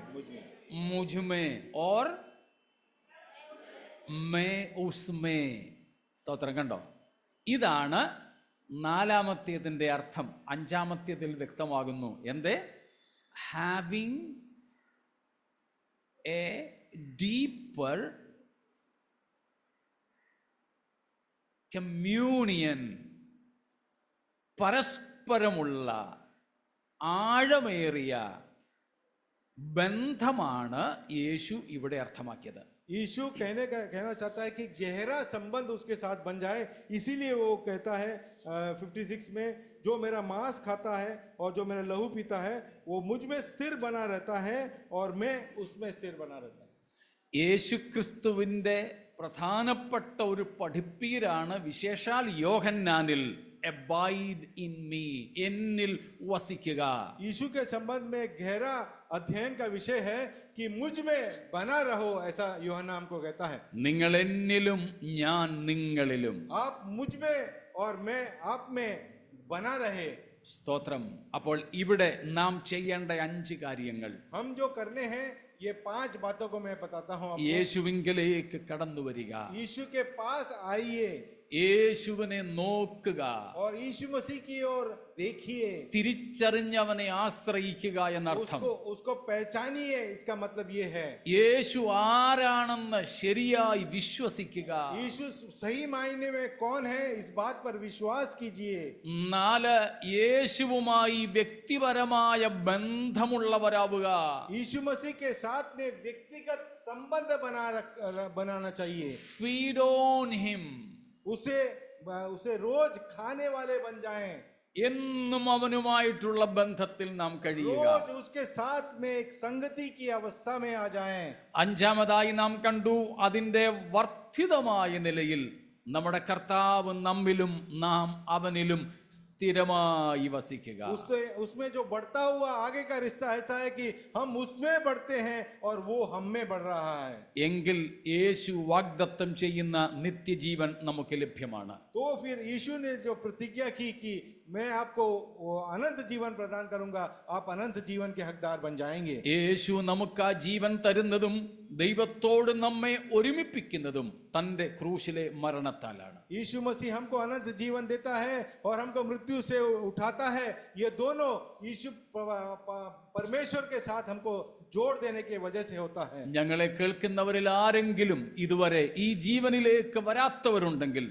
മുജ്മേ ഓർ മേ ഉസ്മേ. സ്തോത്രം. കണ്ടോ? ഇതാണ് 4-ാമത്തേതിൻ്റെ അർത്ഥം. 5-ാമത്തേതിൽ വ്യക്തമാകുന്നു. എന്ത്? ഹാവിങ് എ ഡീപ്പർ കമ്മ്യൂണിയൻ, പരസ്പരമുള്ള ആഴമേറിയ ബന്ധമാണ് യേശു ഇവിടെ അർത്ഥമാക്കിയത്. यीशु कहना चाहता है कि गहरा संबंध उसके साथ बन जाए, इसीलिए वो कहता है 56 में, जो मेरा मांस खाता है और जो मेरा लहू पीता है वो मुझ में स्थिर बना रहता है और मैं उसमें स्थिर बना रहता है. യേശു ക്രിസ്തുവിൻ്റെ പ്രധാനപ്പെട്ട ഒരു പഠിപ്പീരാണ് വിശേഷാൽ യോഹന്നാനിൽ അബൈഡ് ഇൻ മീ, എന്നിൽ വസിക്കുക. यीशु के संबंध में गहरा अध्ययन का विषय है कि मुझ में बना रहो, ऐसा यूहन्ना हमको कहता है. നിങ്ങൾ എന്നിലും ഞാൻ നിങ്ങളിലും. आप मुझ में और मैं आप में बना रहे. സ്തോത്രം. അപ്പോൾ ഇവിടെ നാം ചെയ്യേണ്ട 5 കാര്യങ്ങൾ. हम जो करने हैं ये 5 बातों को मैं बताता हूँ आपको. യേശുവിങ്കലേക്ക് കടന്നു വരിക, यीशु के पास आइए യേശുവിനെ നോക്കുക, और यीशु मसीह की ओर देखिए, തിരിച്ചറിഞ്ഞവനെ ആശ്രയിക്കുക എന്നർത്ഥം. उसको पहचानिए. इसका मतलब ये है യേശു ആരാണെന്ന് ശരിയായി വിശ്വസിക്കുക. यीशु सही मायने में कौन है, इस बात पर विश्वास कीजिए. 4, യേശുവുമായി വ്യക്തിപരമായ ബന്ധമുള്ളവരാവുക. यीशु मसीह के साथ में व्यक्तिगत संबंध बनाना चाहिए. Feed on him. उसे रोज खाने वाले बन जाएं. എന്നും അവനുമായിട്ടുള്ള ബന്ധത്തിൽ നാം കഴിയുക. रोज उसके साथ में एक संगति की अवस्था में आ जाएं. 5-ാമതായി നാം കണ്ടു, അതിൻ്റെ വർദ്ധിതമായ നിലയിൽ നമ്മുടെ കർത്താവ് നമ്മിലും നാം അവനിലും സ്ഥിരമായി വസിക്കുക. उसमें जो बढ़ता हुआ आगे का रिश्ता ऐसा है कि हम उसमें बढ़ते हैं और वो हम में बढ़ रहा है. എങ്കിൽ യേശു വാഗ്ദത്തം ചെയ്യുന്ന നിത്യജീവൻ നമുക്ക് ലഭ്യമാണ്. तो फिर यीशु ने जो प्रतिज्ञा की कि मैं आपको वो अनंत जीवन प्रदान करूंगा, आप अनंत जीवन के हकदार बन जाएंगे. യേശു നമുക്ക് ആ ജീവൻ തരുന്നതും ദൈവത്തോട് നമ്മെ ഒരുമിപ്പിക്കുന്നതും തൻ്റെ ക്രൂശിലെ മരണത്താലാണ്. यीशु मसीह हमको अनंत जीवन देता है और हमको मृत्यु से उठाता है. ये दोनों यीशु परमेश्वर के साथ हमको जोड़ देने की वजह से होता है. ഞങ്ങളെ കേൾക്കുന്നവരിൽ ആരെങ്കിലും ഇതുവരെ ഈ ജീവനിലേക്ക് വരാത്തവരുണ്ടെങ്കിൽ,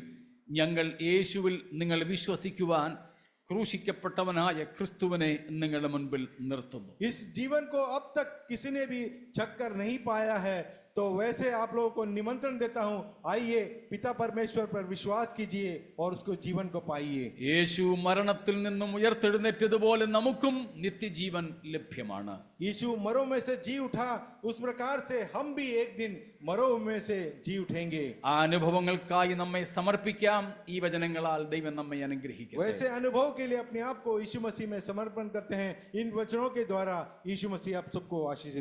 ഞങ്ങൾ യേശുവിൽ നിങ്ങൾ വിശ്വസിക്കുവാൻ ക്രൂശിക്കപ്പെട്ടവനായ ക്രിസ്തുവിനെ നിങ്ങളുടെ മുൻപിൽ നിർത്തുന്നു. इस जीवन को अब तक किसी ने भी छक कर नहीं पाया है, तो वैसे आप लोगों को निमंत्रण देता हूं, आइए पिता परमेश्वर पर विश्वास कीजिए और उसको जीवन को पाइए. യേശു മരണത്തിൽ നിന്നും ഉയർത്തെഴുന്നേറ്റതുപോലെ നമുക്കും നിത്യജീവൻ ലഭ്യമാണ്. यीशु मरों में से जी उठा, उस प्रकार से हम भी एक दिन मरों में से जी उठेंगे. ആ അനുഭവങ്ങൾക്കായി നമ്മെ സമർപ്പിക്കാം. ഈ വചനങ്ങളാൽ ദൈവം നമ്മെ അനുഗ്രഹിക്കട്ടെ. वैसे अनुभव के लिए अपने आप को यीशु मसीह में समर्पण करते हैं. इन वचनों के द्वारा यीशु मसीह आप सबको आशीष